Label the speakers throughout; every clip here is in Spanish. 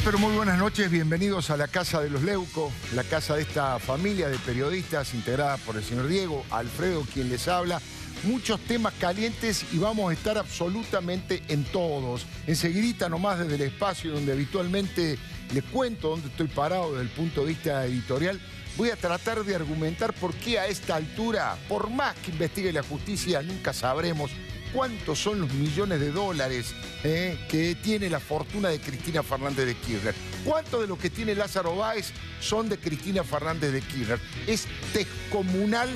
Speaker 1: pero muy buenas noches, bienvenidos a la Casa de los Leuco, la casa de esta familia de periodistas integrada por el señor Diego, Alfredo, quien les habla. Muchos temas calientes y vamos a estar absolutamente en todos. Enseguidita nomás desde el espacio donde habitualmente les cuento dónde estoy parado desde el punto de vista editorial, voy a tratar de argumentar por qué a esta altura, por más que investigue la justicia, nunca sabremos cuántos son los millones de dólares que tiene la fortuna de Cristina Fernández de Kirchner. ¿Cuántos de los que tiene Lázaro Báez son de Cristina Fernández de Kirchner? Es descomunal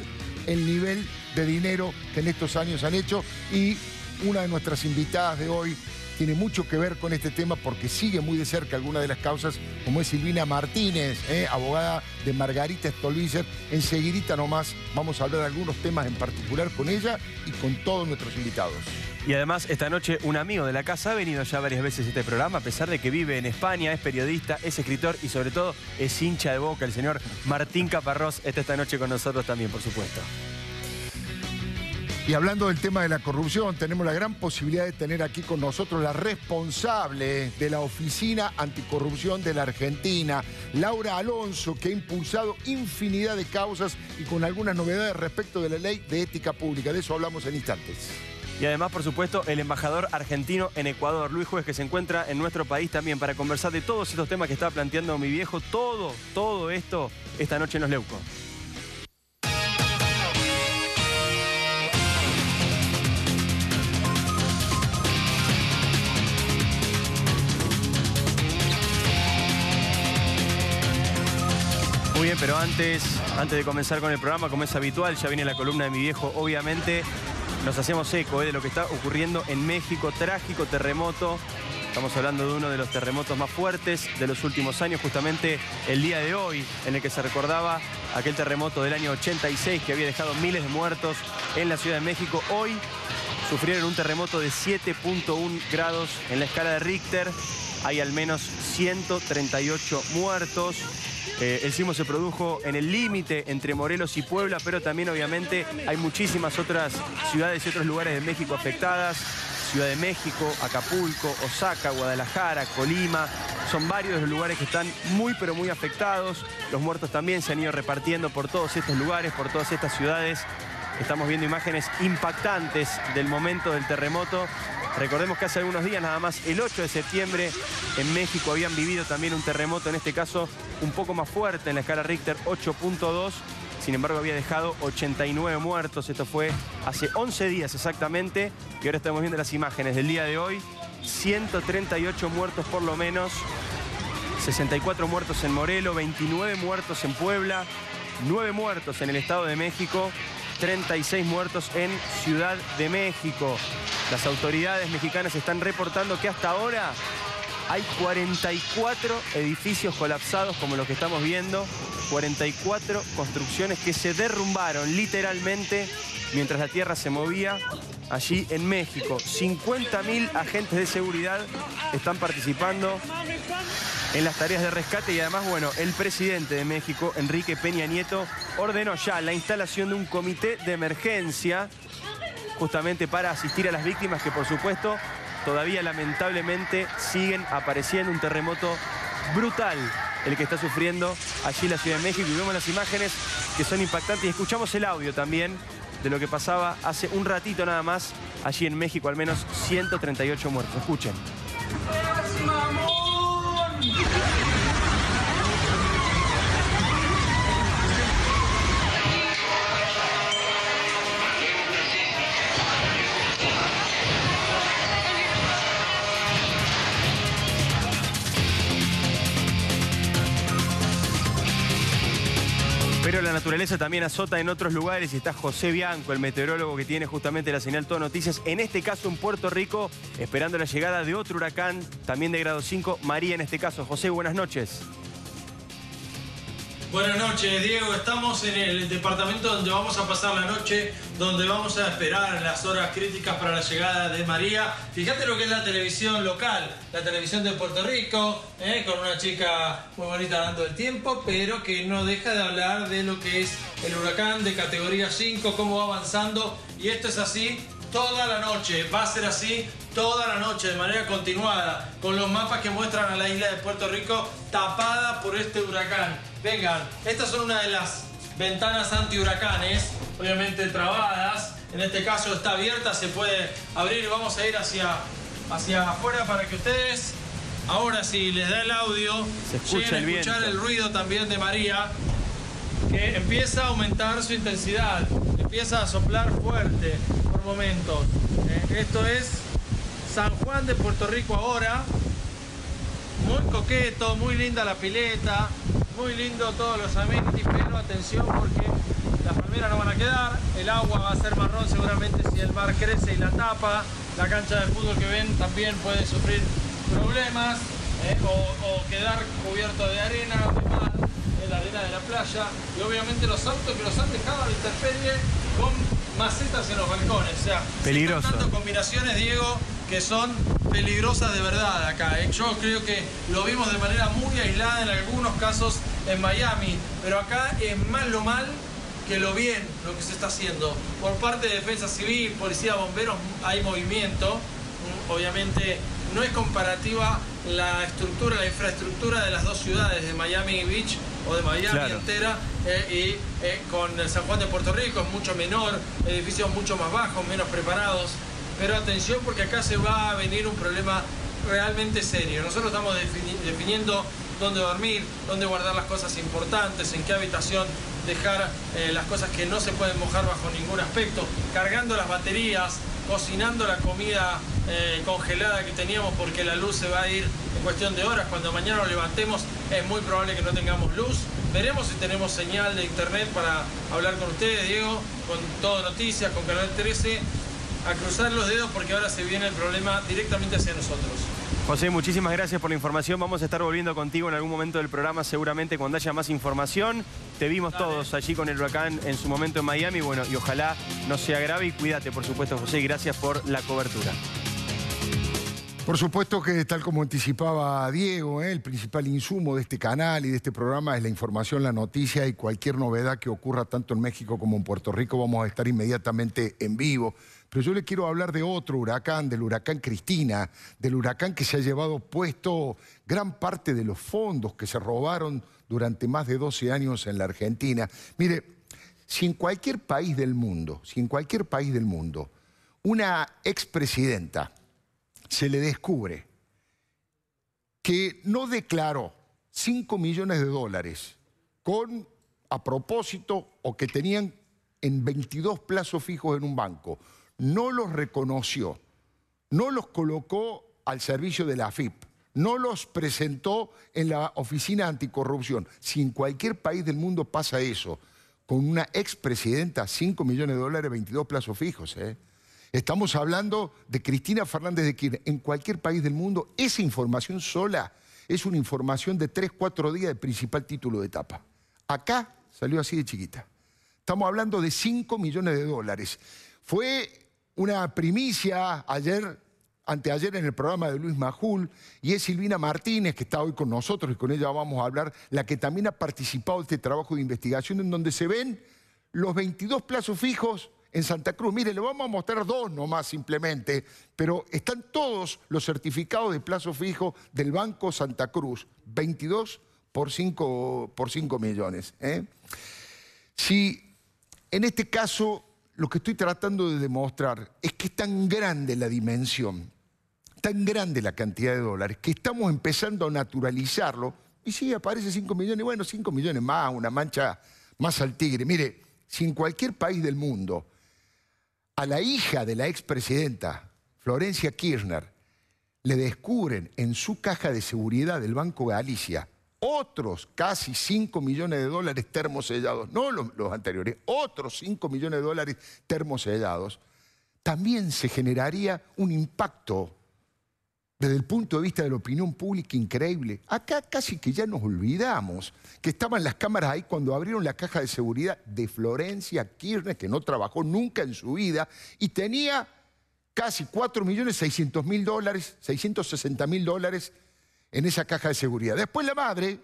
Speaker 1: el nivel de dinero que en estos años han hecho, y una de nuestras invitadas de hoy tiene mucho que ver con este tema porque sigue muy de cerca algunas de las causas, como es Silvina Martínez, abogada de Margarita Stolbizer. Enseguidita nomás vamos a hablar de algunos temas en particular con ella y con todos nuestros invitados.
Speaker 2: Y además, esta noche un amigo de la casa ha venido ya varias veces a este programa, a pesar de que vive en España, es periodista, es escritor y sobre todo es hincha de Boca. El señor Martín Caparrós está esta noche con nosotros también, por supuesto.
Speaker 1: Y hablando del tema de la corrupción, tenemos la gran posibilidad de tener aquí con nosotros la responsable de la Oficina Anticorrupción de la Argentina, Laura Alonso, que ha impulsado infinidad de causas y con algunas novedades respecto de la ley de ética pública. De eso hablamos en instantes.
Speaker 2: Y además, por supuesto, el embajador argentino en Ecuador, Luis Juez, que se encuentra en nuestro país también para conversar de todos estos temas que está planteando mi viejo. Todo esto esta noche en Los Leuco. Muy bien, pero antes de comenzar con el programa, como es habitual, ya viene la columna de mi viejo, obviamente. Nos hacemos eco de lo que está ocurriendo en México, trágico terremoto. Estamos hablando de uno de los terremotos más fuertes de los últimos años, justamente el día de hoy, en el que se recordaba aquel terremoto del año 86 que había dejado miles de muertos en la Ciudad de México. Hoy sufrieron un terremoto de 7.1 grados en la escala de Richter. Hay al menos 138 muertos. El sismo se produjo en el límite entre Morelos y Puebla, pero también obviamente hay muchísimas otras ciudades y otros lugares de México afectadas. Ciudad de México, Acapulco, Osaka, Guadalajara, Colima. Son varios los lugares que están muy pero muy afectados. Los muertos también se han ido repartiendo por todos estos lugares, por todas estas ciudades. Estamos viendo imágenes impactantes del momento del terremoto. Recordemos que hace algunos días, nada más el 8 de septiembre, en México habían vivido también un terremoto, en este caso un poco más fuerte en la escala Richter, 8.2. Sin embargo, había dejado 89 muertos. Esto fue hace 11 días exactamente. Y ahora estamos viendo las imágenes del día de hoy. 138 muertos por lo menos. 64 muertos en Morelos, 29 muertos en Puebla, 9 muertos en el Estado de México, 36 muertos en Ciudad de México. Las autoridades mexicanas están reportando que hasta ahora hay 44 edificios colapsados como los que estamos viendo, 44 construcciones que se derrumbaron literalmente mientras la tierra se movía allí en México. 50.000 agentes de seguridad están participando en las tareas de rescate y además, bueno, el presidente de México, Enrique Peña Nieto, ordenó ya la instalación de un comité de emergencia justamente para asistir a las víctimas que, por supuesto, todavía lamentablemente siguen apareciendo. Un terremoto brutal el que está sufriendo allí la Ciudad de México, y vemos las imágenes que son impactantes y escuchamos el audio también de lo que pasaba hace un ratito nada más allí en México. Al menos 138 muertos. Escuchen. Pero la naturaleza también azota en otros lugares y está José Bianco, el meteorólogo que tiene justamente la señal Todo Noticias. En este caso en Puerto Rico, esperando la llegada de otro huracán, también de grado 5, María en este caso. José, buenas noches.
Speaker 3: Buenas noches, Diego. Estamos en el departamento donde vamos a pasar la noche, donde vamos a esperar las horas críticas para la llegada de María. Fíjate lo que es la televisión local, la televisión de Puerto Rico, con una chica muy bonita dando el tiempo, pero que no deja de hablar de lo que es el huracán de categoría 5, cómo va avanzando. Y esto es así toda la noche. Va a ser así toda la noche, de manera continuada, con los mapas que muestran a la isla de Puerto Rico tapada por este huracán. Vengan, estas son una de las ventanas antihuracanes, obviamente trabadas. En este caso está abierta, se puede abrir. Vamos a ir hacia afuera para que ustedes, ahora sí, les da el audio,
Speaker 2: lleguen a
Speaker 3: escuchar el ruido también de María, que empieza a aumentar su intensidad, empieza a soplar fuerte por momentos. Esto es San Juan de Puerto Rico ahora. Muy coqueto, muy linda la pileta, muy lindo todos los amenities, pero atención porque las palmeras no van a quedar, el agua va a ser marrón seguramente si el mar crece y la tapa. La cancha de fútbol que ven también puede sufrir problemas o quedar cubierto de arena, de mar, de la arena de la playa, y obviamente los autos que los han dejado a la intemperie con macetas en los balcones. O sea,
Speaker 2: peligroso.
Speaker 3: Están dando combinaciones, Diego, que son peligrosas de verdad acá. Yo creo que lo vimos de manera muy aislada en algunos casos en Miami, pero acá es más lo mal que lo bien, lo que se está haciendo. Por parte de Defensa Civil, Policía, Bomberos, hay movimiento. Obviamente no es comparativa la estructura, la infraestructura de las dos ciudades, de Miami Beach o de Miami entera, con San Juan de Puerto Rico, es mucho menor, edificios mucho más bajos, menos preparados. Pero atención porque acá se va a venir un problema realmente serio. Nosotros estamos definiendo dónde dormir, dónde guardar las cosas importantes, en qué habitación dejar las cosas que no se pueden mojar bajo ningún aspecto, cargando las baterías, cocinando la comida congelada que teníamos porque la luz se va a ir en cuestión de horas. Cuando mañana nos levantemos es muy probable que no tengamos luz. Veremos si tenemos señal de internet para hablar con ustedes, Diego, con Todo Noticias, con Canal 13. A cruzar los dedos porque ahora se viene el problema directamente hacia nosotros.
Speaker 2: José, muchísimas gracias por la información. Vamos a estar volviendo contigo en algún momento del programa, seguramente cuando haya más información. Te vimos todos allí con el huracán en su momento en Miami. Bueno, y ojalá no sea grave. Y cuídate, por supuesto, José, y gracias por la cobertura.
Speaker 1: Por supuesto que, tal como anticipaba Diego, el principal insumo de este canal y de este programa es la información, la noticia, y cualquier novedad que ocurra tanto en México como en Puerto Rico vamos a estar inmediatamente en vivo. Pero yo le quiero hablar de otro huracán, del huracán Cristina, del huracán que se ha llevado puesto gran parte de los fondos que se robaron durante más de 12 años en la Argentina. Mire, si en cualquier país del mundo, una expresidenta se le descubre que no declaró 5 millones de dólares a propósito o que tenían en 22 plazos fijos en un banco, no los reconoció, no los colocó al servicio de la AFIP, no los presentó en la Oficina Anticorrupción. Si en cualquier país del mundo pasa eso, con una expresidenta, 5 millones de dólares, 22 plazos fijos, Estamos hablando de Cristina Fernández de Kirchner. En cualquier país del mundo, esa información sola es una información de 3, 4 días de principal título de etapa. Acá salió así de chiquita. Estamos hablando de 5 millones de dólares. Fue una primicia anteayer en el programa de Luis Majul, y es Silvina Martínez, que está hoy con nosotros y con ella vamos a hablar, la que también ha participado de este trabajo de investigación en donde se ven los 22 plazos fijos en Santa Cruz. Mire, le vamos a mostrar 2 nomás simplemente, pero están todos los certificados de plazo fijo del Banco Santa Cruz, 22 por 5 millones. Si en este caso lo que estoy tratando de demostrar es que es tan grande la dimensión, tan grande la cantidad de dólares, que estamos empezando a naturalizarlo, y sí, aparece 5 millones, bueno, 5 millones más, una mancha más al tigre. Mire, si en cualquier país del mundo a la hija de la expresidenta Florencia Kirchner le descubren en su caja de seguridad del Banco Galicia otros casi 5 millones de dólares termosellados, no los anteriores, otros 5 millones de dólares termosellados, también se generaría un impacto desde el punto de vista de la opinión pública increíble. Acá casi que ya nos olvidamos que estaban las cámaras ahí cuando abrieron la caja de seguridad de Florencia Kirchner, que no trabajó nunca en su vida, y tenía casi 4.600.000 dólares, 660.000 dólares en esa caja de seguridad. Después la madre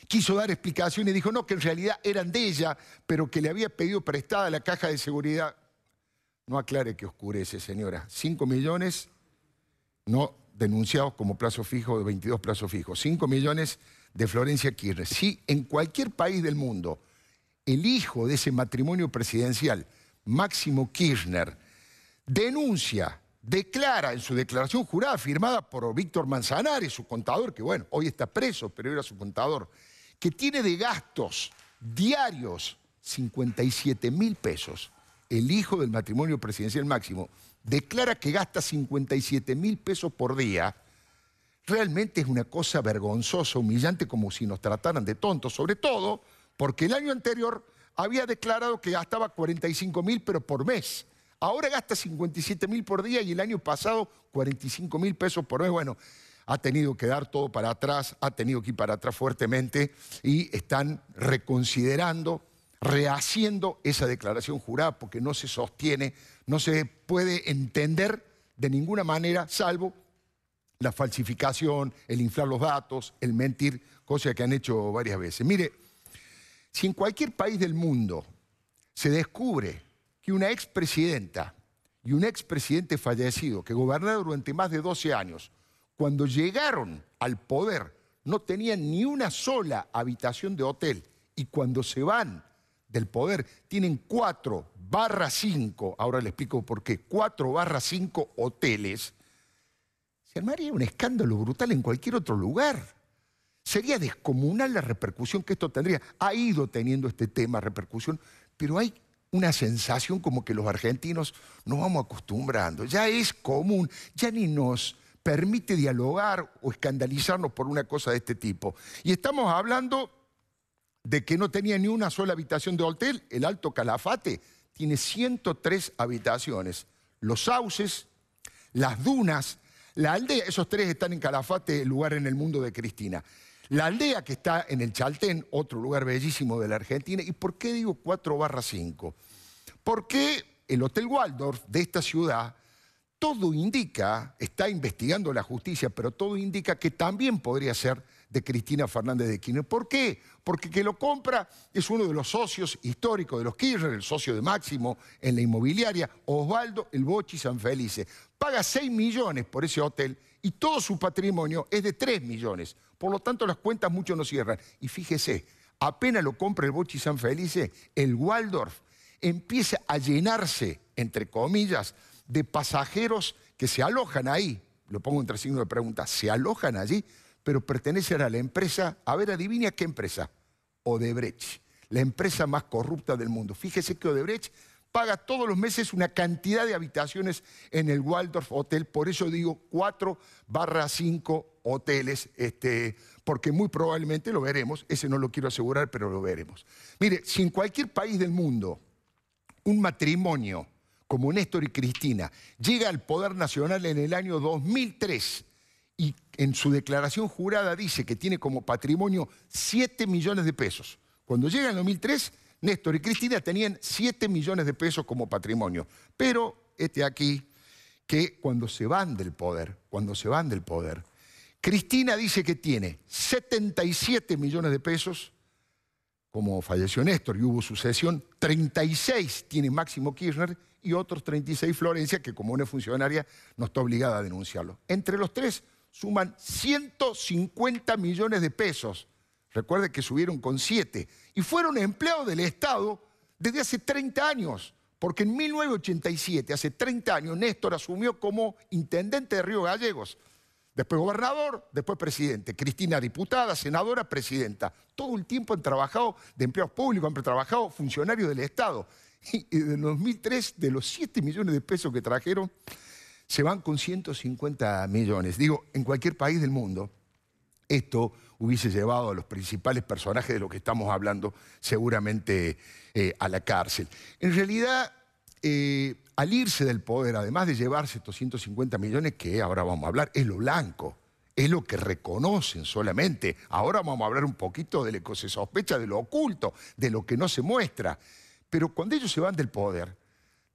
Speaker 1: quiso dar explicaciones y dijo no, que en realidad eran de ella, pero que le había pedido prestada la caja de seguridad. no aclare que oscurece, señora. 5 millones no denunciados como plazo fijo, de 22 plazos fijos. 5 millones de Florencia Kirchner. Si en cualquier país del mundo el hijo de ese matrimonio presidencial, Máximo Kirchner, denuncia, declara en su declaración jurada firmada por Víctor Manzanares, su contador, que bueno, hoy está preso, pero era su contador, que tiene de gastos diarios 57.000 pesos, el hijo del matrimonio presidencial Máximo, declara que gasta 57.000 pesos por día, realmente es una cosa vergonzosa, humillante, como si nos trataran de tontos, sobre todo porque el año anterior había declarado que gastaba 45.000, pero por mes. Ahora gasta 57.000 por día y el año pasado 45.000 pesos por mes. Bueno, ha tenido que dar todo para atrás, ha tenido que ir para atrás fuertemente y están reconsiderando, rehaciendo esa declaración jurada porque no se sostiene, no se puede entender de ninguna manera, salvo la falsificación, el inflar los datos, el mentir, cosa que han hecho varias veces. Mire, si en cualquier país del mundo se descubre que una expresidenta y un expresidente fallecido que gobernaron durante más de 12 años, cuando llegaron al poder no tenían ni una sola habitación de hotel y cuando se van del poder tienen 4/5, ahora le explico por qué, 4/5 hoteles, se armaría un escándalo brutal en cualquier otro lugar. Sería descomunal la repercusión que esto tendría. Ha ido teniendo este tema repercusión, pero hay una sensación como que los argentinos nos vamos acostumbrando. Ya es común, ya ni nos permite dialogar o escandalizarnos por una cosa de este tipo. Y estamos hablando de que no tenía ni una sola habitación de hotel. El Alto Calafate tiene 103 habitaciones. Los Sauces, las Dunas, la aldea, esos tres están en Calafate, el lugar en el mundo de Cristina. La aldea que está en el Chaltén, otro lugar bellísimo de la Argentina. ¿Y por qué digo 4/5? Porque el Hotel Waldorf de esta ciudad, todo indica, está investigando la justicia, pero todo indica que también podría ser de Cristina Fernández de Kirchner. ¿Por qué? Porque que lo compra es uno de los socios históricos de los Kirchner, el socio de Máximo en la inmobiliaria, Osvaldo El Bochi Sanfelice. Paga 6 millones por ese hotel y todo su patrimonio es de 3 millones. Por lo tanto, las cuentas mucho no cierran. Y fíjese, apenas lo compra el Bochi Sanfelice, el Waldorf empieza a llenarse, entre comillas, de pasajeros que se alojan ahí. Lo pongo entre signos de pregunta. Se alojan allí, pero pertenecen a la empresa, a ver, adivina qué empresa. Odebrecht, la empresa más corrupta del mundo. Fíjese que Odebrecht paga todos los meses una cantidad de habitaciones en el Waldorf Hotel, por eso digo 4/5 hoteles, porque muy probablemente lo veremos, ese no lo quiero asegurar, pero lo veremos. Mire, si en cualquier país del mundo un matrimonio como Néstor y Cristina llega al poder nacional en el año 2003 y en su declaración jurada dice que tiene como patrimonio 7 millones de pesos, cuando llega en 2003, Néstor y Cristina tenían 7 millones de pesos como patrimonio. Pero aquí que cuando se van del poder, Cristina dice que tiene 77 millones de pesos, como falleció Néstor y hubo sucesión, 36 tiene Máximo Kirchner y otros 36 Florencia, que como una funcionaria no está obligada a denunciarlo. Entre los tres suman 150 millones de pesos. Recuerde que subieron con 7 y fueron empleados del Estado desde hace 30 años, porque en 1987, hace 30 años, Néstor asumió como intendente de Río Gallegos, después gobernador, después presidente, Cristina diputada, senadora, presidenta. Todo el tiempo han trabajado de empleados públicos, han trabajado funcionarios del Estado. Y en 2003, de los 7 millones de pesos que trajeron, se van con 150 millones. Digo, en cualquier país del mundo, esto hubiese llevado a los principales personajes de lo que estamos hablando seguramente a la cárcel. En realidad, al irse del poder, además de llevarse estos 150 millones, que ahora vamos a hablar, es lo blanco, es lo que reconocen solamente. Ahora vamos a hablar un poquito de lo que se sospecha, de lo oculto, de lo que no se muestra. Pero cuando ellos se van del poder,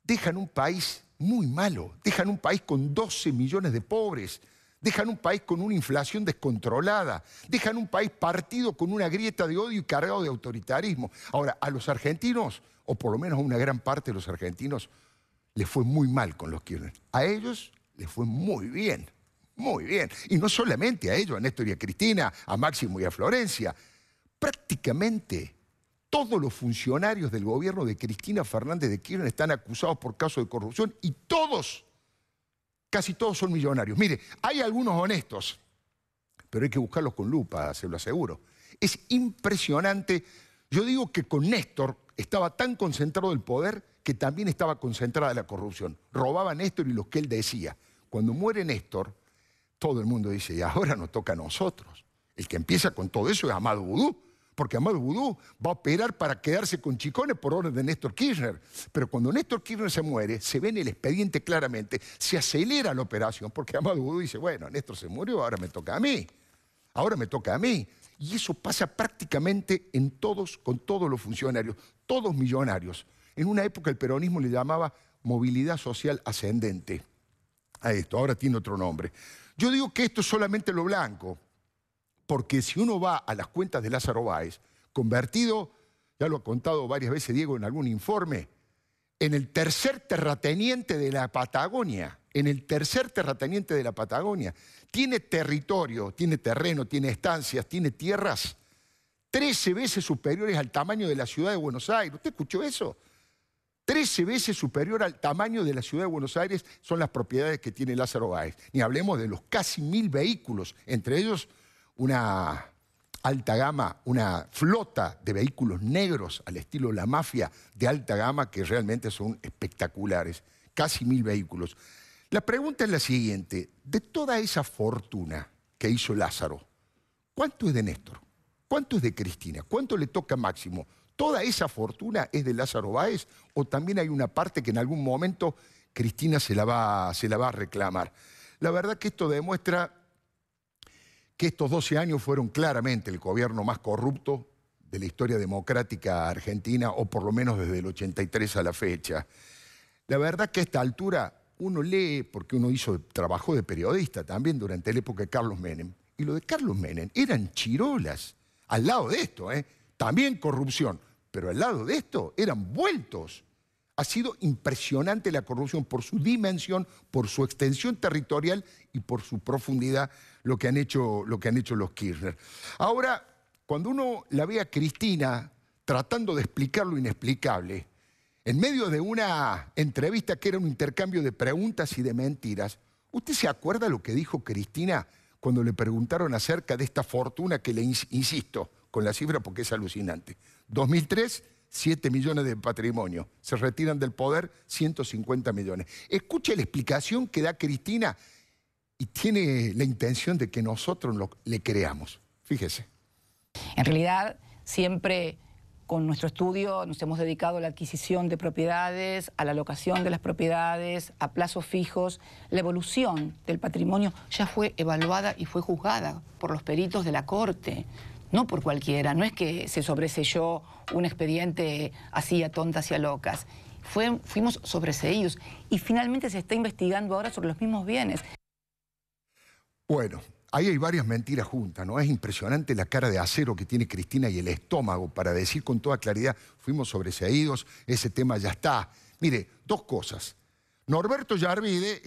Speaker 1: dejan un país muy malo, dejan un país con 12 millones de pobres, dejan un país con una inflación descontrolada, dejan un país partido con una grieta de odio y cargado de autoritarismo. Ahora, a los argentinos, o por lo menos a una gran parte de los argentinos, les fue muy mal con los Kirchner. A ellos les fue muy bien, muy bien. Y no solamente a ellos, a Néstor y a Cristina, a Máximo y a Florencia. Prácticamente todos los funcionarios del gobierno de Cristina Fernández de Kirchner están acusados por casos de corrupción y todos, casi todos son millonarios. Mire, hay algunos honestos, pero hay que buscarlos con lupa, se lo aseguro. Es impresionante. Yo digo que con Néstor estaba tan concentrado el poder que también estaba concentrada la corrupción. Robaba a Néstor y lo que él decía. Cuando muere Néstor, todo el mundo dice, y ahora nos toca a nosotros. El que empieza con todo eso es Amado Vudú, porque Amado Vudú va a operar para quedarse con Chicones por orden de Néstor Kirchner. Pero cuando Néstor Kirchner se muere, se ve en el expediente claramente, se acelera la operación, porque Amado Vudú dice, bueno, Néstor se murió, ahora me toca a mí. Ahora me toca a mí. Y eso pasa prácticamente en todos, con todos los funcionarios, todos millonarios. En una época el peronismo le llamaba movilidad social ascendente a esto, ahora tiene otro nombre. Yo digo que esto es solamente lo blanco, porque si uno va a las cuentas de Lázaro Báez, convertido, ya lo ha contado varias veces Diego en algún informe, en el tercer terrateniente de la Patagonia, tiene territorio, tiene terreno, tiene estancias, tiene tierras 13 veces superiores al tamaño de la ciudad de Buenos Aires. ¿Usted escuchó eso? 13 veces superior al tamaño de la ciudad de Buenos Aires son las propiedades que tiene Lázaro Báez. Ni hablemos de los casi 1000 vehículos, entre ellos una alta gama, una flota de vehículos negros al estilo La Mafia de alta gama que realmente son espectaculares. Casi 1000 vehículos. La pregunta es la siguiente, de toda esa fortuna que hizo Lázaro, ¿cuánto es de Néstor? ¿Cuánto es de Cristina? ¿Cuánto le toca a Máximo? ¿Toda esa fortuna es de Lázaro Báez o también hay una parte que en algún momento Cristina se la va a reclamar? La verdad que esto demuestra que estos 12 años fueron claramente el gobierno más corrupto de la historia democrática argentina, o por lo menos desde el 83 a la fecha. La verdad que a esta altura uno lee, porque uno trabajó de periodista también durante la época de Carlos Menem, y lo de Carlos Menem eran chirolas. Al lado de esto, también corrupción, pero al lado de esto eran vueltos. Ha sido impresionante la corrupción por su dimensión, por su extensión territorial y por su profundidad, lo que han hecho los Kirchner. Ahora, cuando uno la ve a Cristina tratando de explicar lo inexplicable, en medio de una entrevista que era un intercambio de preguntas y de mentiras, ¿usted se acuerda lo que dijo Cristina cuando le preguntaron acerca de esta fortuna que le insisto con la cifra porque es alucinante? 2003, 7 millones de patrimonio. Se retiran del poder 150 millones. Escuche la explicación que da Cristina y tiene la intención de que nosotros le creamos. Fíjese.
Speaker 4: En realidad, siempre con nuestro estudio nos hemos dedicado a la adquisición de propiedades, a la locación de las propiedades, a plazos fijos. La evolución del patrimonio ya fue evaluada y fue juzgada por los peritos de la Corte, no por cualquiera. No es que se sobreseyó un expediente así a tontas y a locas. Fuimos sobreseídos y finalmente se está investigando ahora sobre los mismos bienes.
Speaker 1: Bueno, ahí hay varias mentiras juntas, ¿no? Es impresionante la cara de acero que tiene Cristina y el estómago para decir con toda claridad, fuimos sobreseídos, ese tema ya está. Mire, dos cosas. Norberto Yarvide,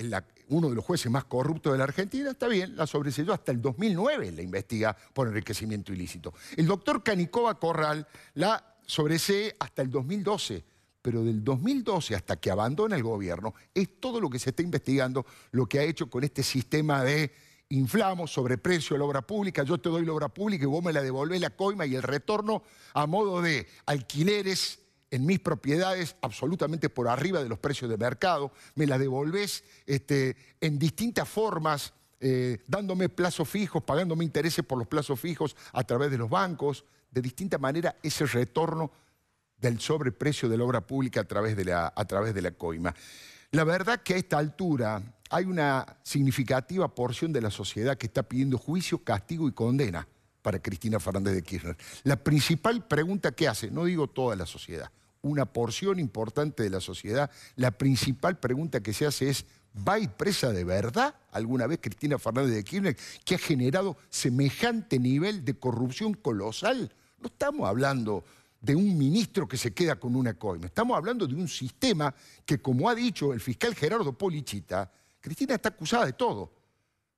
Speaker 1: uno de los jueces más corruptos de la Argentina, está bien, la sobreseyó hasta el 2009, la investiga por enriquecimiento ilícito. El doctor Canicova Corral la sobresee hasta el 2012. Pero del 2012 hasta que abandona el gobierno, es todo lo que se está investigando, lo que ha hecho con este sistema de inflamos, sobreprecio de la obra pública, yo te doy la obra pública y vos me la devolvés la coima y el retorno a modo de alquileres en mis propiedades absolutamente por arriba de los precios de mercado, me la devolvés en distintas formas, dándome plazos fijos, pagándome intereses por los plazos fijos a través de los bancos, de distinta manera ese retorno del sobreprecio de la obra pública a través de la coima. La verdad que a esta altura hay una significativa porción de la sociedad que está pidiendo juicio, castigo y condena para Cristina Fernández de Kirchner. La principal pregunta que hace, no digo toda la sociedad, una porción importante de la sociedad, la principal pregunta que se hace es, ¿va a ir presa de verdad alguna vez Cristina Fernández de Kirchner, que ha generado semejante nivel de corrupción colosal? No estamos hablando de un ministro que se queda con una coima. Estamos hablando de un sistema que, como ha dicho el fiscal Gerardo Polichita, Cristina está acusada de todo.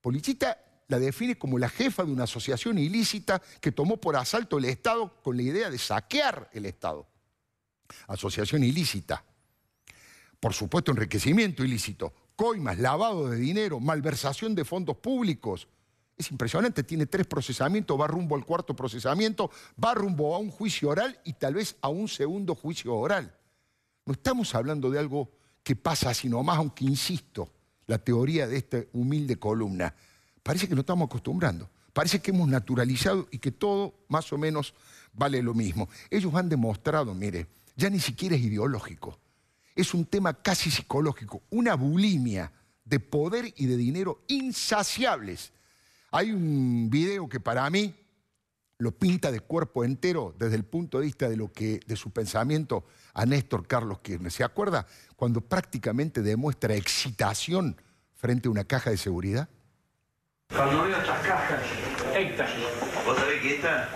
Speaker 1: Polichita la define como la jefa de una asociación ilícita que tomó por asalto el Estado con la idea de saquear el Estado. Asociación ilícita. Por supuesto, enriquecimiento ilícito, coimas, lavado de dinero, malversación de fondos públicos. Es impresionante, tiene 3 procesamientos, va rumbo al 4.º procesamiento, va rumbo a un juicio oral y tal vez a un segundo juicio oral. No estamos hablando de algo que pasa así nomás, aunque insisto, la teoría de esta humilde columna. Parece que nos estamos acostumbrando, parece que hemos naturalizado y que todo más o menos vale lo mismo. Ellos han demostrado, mire, ya ni siquiera es ideológico, es un tema casi psicológico, una bulimia de poder y de dinero insaciables. Hay un video que para mí lo pinta de cuerpo entero desde el punto de vista de su pensamiento a Néstor Carlos Kirchner. ¿Se acuerda? Cuando prácticamente demuestra excitación frente a una caja de seguridad.
Speaker 5: Cuando veo estas cajas, éxtasis.
Speaker 6: ¿Vos sabés que esta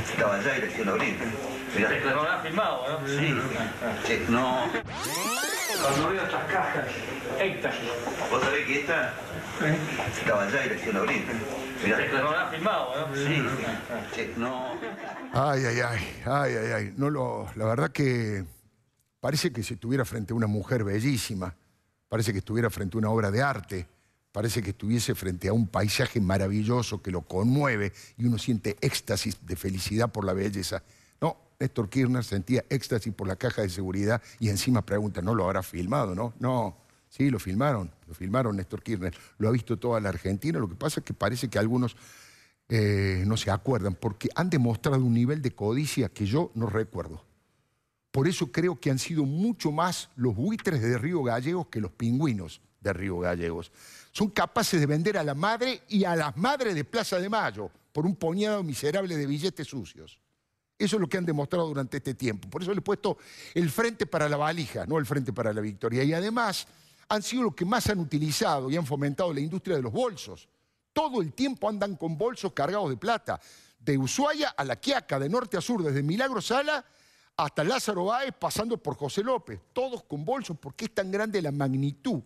Speaker 6: estaba allá dirección Abril? Mirá.
Speaker 5: Lo habrán filmado, ¿no?
Speaker 6: Sí. Sí. No.
Speaker 5: Cuando veo estas cajas, éxtasis.
Speaker 6: ¿Vos sabés que esta estaba allá dirección Abril? Mirá.
Speaker 5: Lo habrán filmado, ¿no?
Speaker 6: Sí. Sí. No.
Speaker 1: Ay. La verdad que parece que si estuviera frente a una mujer bellísima, parece que estuviera frente a una obra de arte, parece que estuviese frente a un paisaje maravilloso que lo conmueve y uno siente éxtasis de felicidad por la belleza. No, Néstor Kirchner sentía éxtasis por la caja de seguridad y encima pregunta, ¿no lo habrá filmado, no? No, sí, lo filmaron Néstor Kirchner. Lo ha visto toda la Argentina, lo que pasa es que parece que algunos no se acuerdan porque han demostrado un nivel de codicia que yo no recuerdo. Por eso creo que han sido mucho más los buitres de Río Gallegos que los pingüinos de Río Gallegos. Son capaces de vender a la madre y a las madres de Plaza de Mayo por un puñado miserable de billetes sucios. Eso es lo que han demostrado durante este tiempo. Por eso le he puesto el frente para la valija, no el frente para la victoria. Y además han sido los que más han utilizado y han fomentado la industria de los bolsos. Todo el tiempo andan con bolsos cargados de plata. De Ushuaia a La Quiaca, de norte a sur, desde Milagro Sala hasta Lázaro Báez, pasando por José López. Todos con bolsos porque es tan grande la magnitud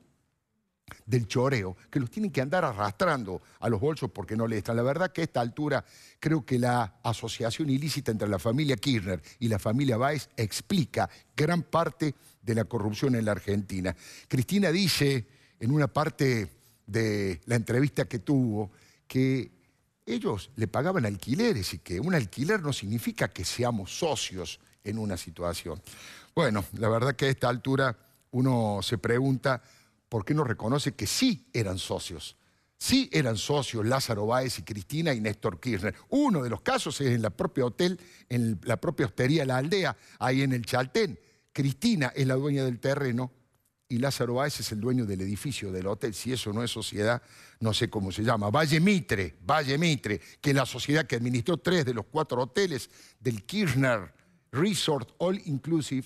Speaker 1: del choreo, que los tienen que andar arrastrando a los bolsos porque no le están. La verdad que a esta altura creo que la asociación ilícita entre la familia Kirchner y la familia Báez explica gran parte de la corrupción en la Argentina. Cristina dice en una parte de la entrevista que tuvo que ellos le pagaban alquileres y que un alquiler no significa que seamos socios en una situación. Bueno, la verdad que a esta altura uno se pregunta ¿por qué no reconoce que sí eran socios? Sí eran socios Lázaro Báez y Cristina y Néstor Kirchner. Uno de los casos es en la propia hostería La Aldea, ahí en el Chaltén. Cristina es la dueña del terreno y Lázaro Báez es el dueño del edificio del hotel. Si eso no es sociedad, no sé cómo se llama. Valle Mitre, que es la sociedad que administró 3 de los 4 hoteles del Kirchner Resort All Inclusive.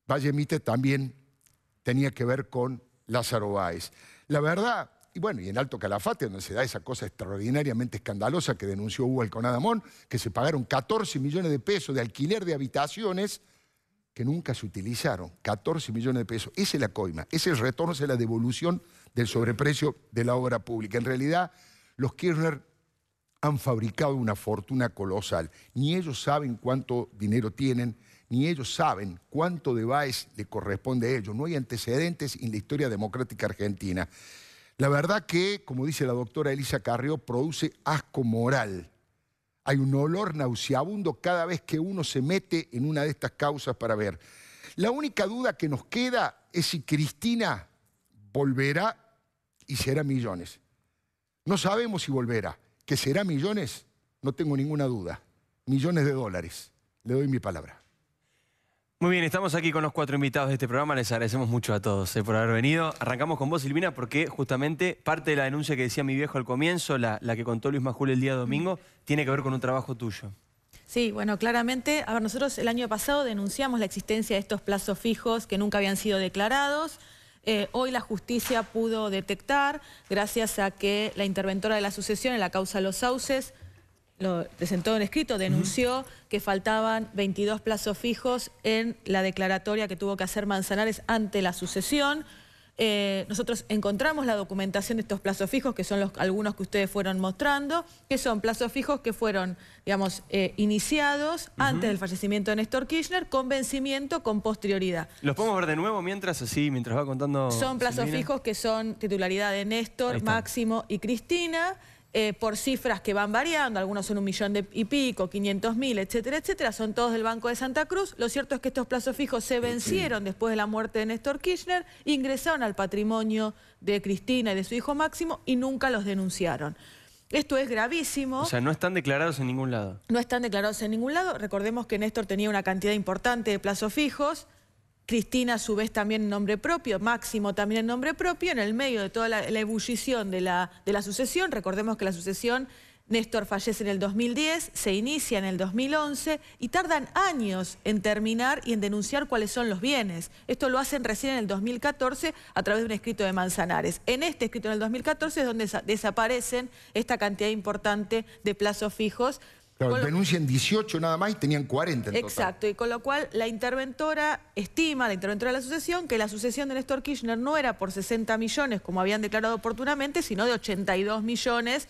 Speaker 1: Valle Mitre también tenía que ver con Lázaro Báez. La verdad, y bueno, y en Alto Calafate, donde se da esa cosa extraordinariamente escandalosa que denunció Hugo Alconadamón, que se pagaron 14 millones de pesos de alquiler de habitaciones que nunca se utilizaron. 14 millones de pesos. Esa es la coima, ese es el retorno, esa es la devolución del sobreprecio de la obra pública. En realidad, los Kirchner han fabricado una fortuna colosal. Ni ellos saben cuánto dinero tienen, ni ellos saben cuánto de Báez le corresponde a ellos. No hay antecedentes en la historia democrática argentina. La verdad que, como dice la doctora Elisa Carrió, produce asco moral. Hay un olor nauseabundo cada vez que uno se mete en una de estas causas para ver. La única duda que nos queda es si Cristina volverá y será millones. No sabemos si volverá. ¿Que será millones? No tengo ninguna duda. Millones de dólares. Le doy mi palabra.
Speaker 2: Muy bien, estamos aquí con los 4 invitados de este programa. Les agradecemos mucho a todos por haber venido. Arrancamos con vos, Silvina, porque justamente parte de la denuncia que decía mi viejo al comienzo, la que contó Luis Majul el día domingo, tiene que ver con un trabajo tuyo.
Speaker 7: Sí, bueno, claramente, a ver, nosotros el año pasado denunciamos la existencia de estos plazos fijos que nunca habían sido declarados. Hoy la justicia pudo detectar, gracias a que la interventora de la sucesión en la causa Los Sauces lo presentó en escrito, denunció que faltaban 22 plazos fijos en la declaratoria que tuvo que hacer Manzanares ante la sucesión. Nosotros encontramos la documentación de estos plazos fijos, que son algunos que ustedes fueron mostrando, que son plazos fijos que fueron, digamos, iniciados antes del fallecimiento de Néstor Kirchner, con vencimiento con posterioridad.
Speaker 2: ¿Los podemos ver de nuevo mientras va contando?
Speaker 7: Son plazos
Speaker 2: Silvina
Speaker 7: fijos que son titularidad de Néstor, Máximo y Cristina, por cifras que van variando, algunos son 1 millón y pico, 500.000, etcétera, etcétera, son todos del Banco de Santa Cruz. Lo cierto es que estos plazos fijos se vencieron después de la muerte de Néstor Kirchner, ingresaron al patrimonio de Cristina y de su hijo Máximo y nunca los denunciaron. Esto es gravísimo.
Speaker 2: O sea, no están declarados en ningún lado.
Speaker 7: No están declarados en ningún lado. Recordemos que Néstor tenía una cantidad importante de plazos fijos. Cristina a su vez también en nombre propio, Máximo también en nombre propio, en el medio de toda la ebullición de la sucesión. Recordemos que la sucesión, Néstor fallece en el 2010, se inicia en el 2011 y tardan años en terminar y en denunciar cuáles son los bienes. Esto lo hacen recién en el 2014 a través de un escrito de Manzanares. En este escrito en el 2014 es donde desaparecen esta cantidad importante de plazos fijos.
Speaker 1: Claro, denuncian 18 nada más y tenían 40 en total.
Speaker 7: Exacto, y con lo cual la interventora estima, la interventora de la sucesión, que la sucesión de Néstor Kirchner no era por 60 millones, como habían declarado oportunamente, sino de 82 millones,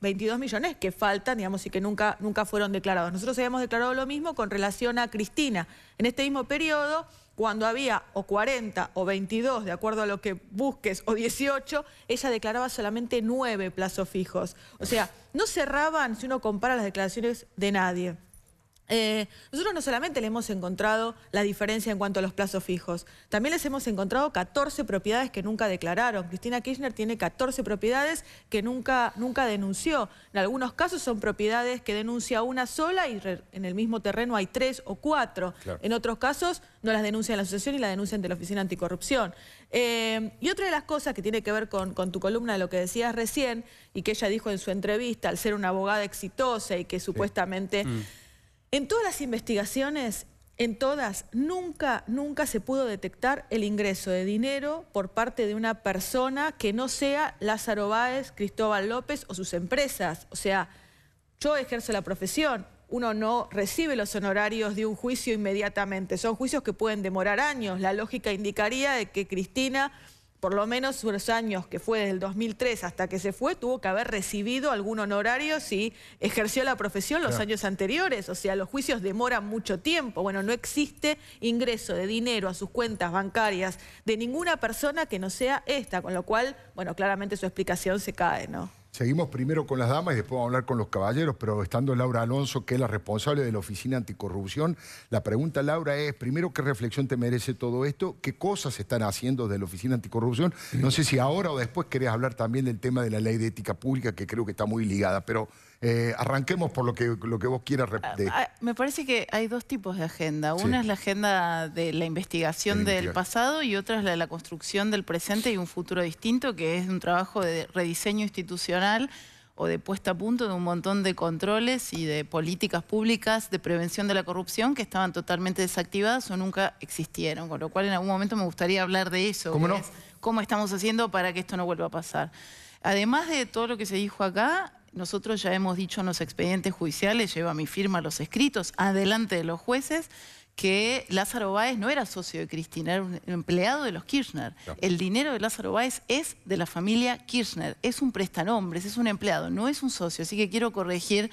Speaker 7: 22 millones que faltan, digamos, y que nunca fueron declarados. Nosotros habíamos declarado lo mismo con relación a Cristina. En este mismo periodo, cuando había o 40 o 22, de acuerdo a lo que busques, o 18, ella declaraba solamente 9 plazos fijos. O sea, no cerraban, si uno compara las declaraciones, de nadie. Nosotros no solamente le hemos encontrado la diferencia en cuanto a los plazos fijos, también les hemos encontrado 14 propiedades que nunca declararon. Cristina Kirchner tiene 14 propiedades que nunca denunció. En algunos casos son propiedades que denuncia una sola y en el mismo terreno hay 3 o 4. Claro. En otros casos no las denuncia en la asociación y la denuncia ante la Oficina Anticorrupción. Y otra de las cosas que tiene que ver con tu columna de lo que decías recién y que ella dijo en su entrevista, al ser una abogada exitosa y que supuestamente... En todas las investigaciones, en todas, nunca se pudo detectar el ingreso de dinero por parte de una persona que no sea Lázaro Báez, Cristóbal López o sus empresas. O sea, yo ejerzo la profesión, uno no recibe los honorarios de un juicio inmediatamente, son juicios que pueden demorar años. La lógica indicaría de que Cristina, por lo menos los años que fue desde el 2003 hasta que se fue, tuvo que haber recibido algún honorario si ejerció la profesión los años anteriores. O sea, los juicios demoran mucho tiempo. Bueno, no existe ingreso de dinero a sus cuentas bancarias de ninguna persona que no sea esta, con lo cual, bueno, claramente su explicación se cae, ¿no?
Speaker 1: Seguimos primero con las damas y después vamos a hablar con los caballeros, pero estando Laura Alonso, que es la responsable de la Oficina Anticorrupción, la pregunta, Laura, es, primero, ¿qué reflexión te merece todo esto? ¿Qué cosas se están haciendo de la Oficina Anticorrupción? No sé si ahora o después querés hablar también del tema de la Ley de Ética Pública, que creo que está muy ligada, pero arranquemos por lo que vos quieras.
Speaker 8: Me parece que hay dos tipos de agenda. Una es la agenda de la investigación del pasado y otra es la de la construcción del presente y un futuro distinto, que es un trabajo de rediseño institucional o de puesta a punto de un montón de controles y de políticas públicas de prevención de la corrupción que estaban totalmente desactivadas o nunca existieron. Con lo cual en algún momento me gustaría hablar de eso.
Speaker 1: ¿Cómo no?
Speaker 8: Cómo estamos haciendo para que esto no vuelva a pasar. Además de todo lo que se dijo acá, nosotros ya hemos dicho en los expedientes judiciales, lleva mi firma los escritos, adelante de los jueces, que Lázaro Báez no era socio de Cristina, era un empleado de los Kirchner. No. El dinero de Lázaro Báez es de la familia Kirchner, es un prestanombres, es un empleado, no es un socio. Así que quiero corregir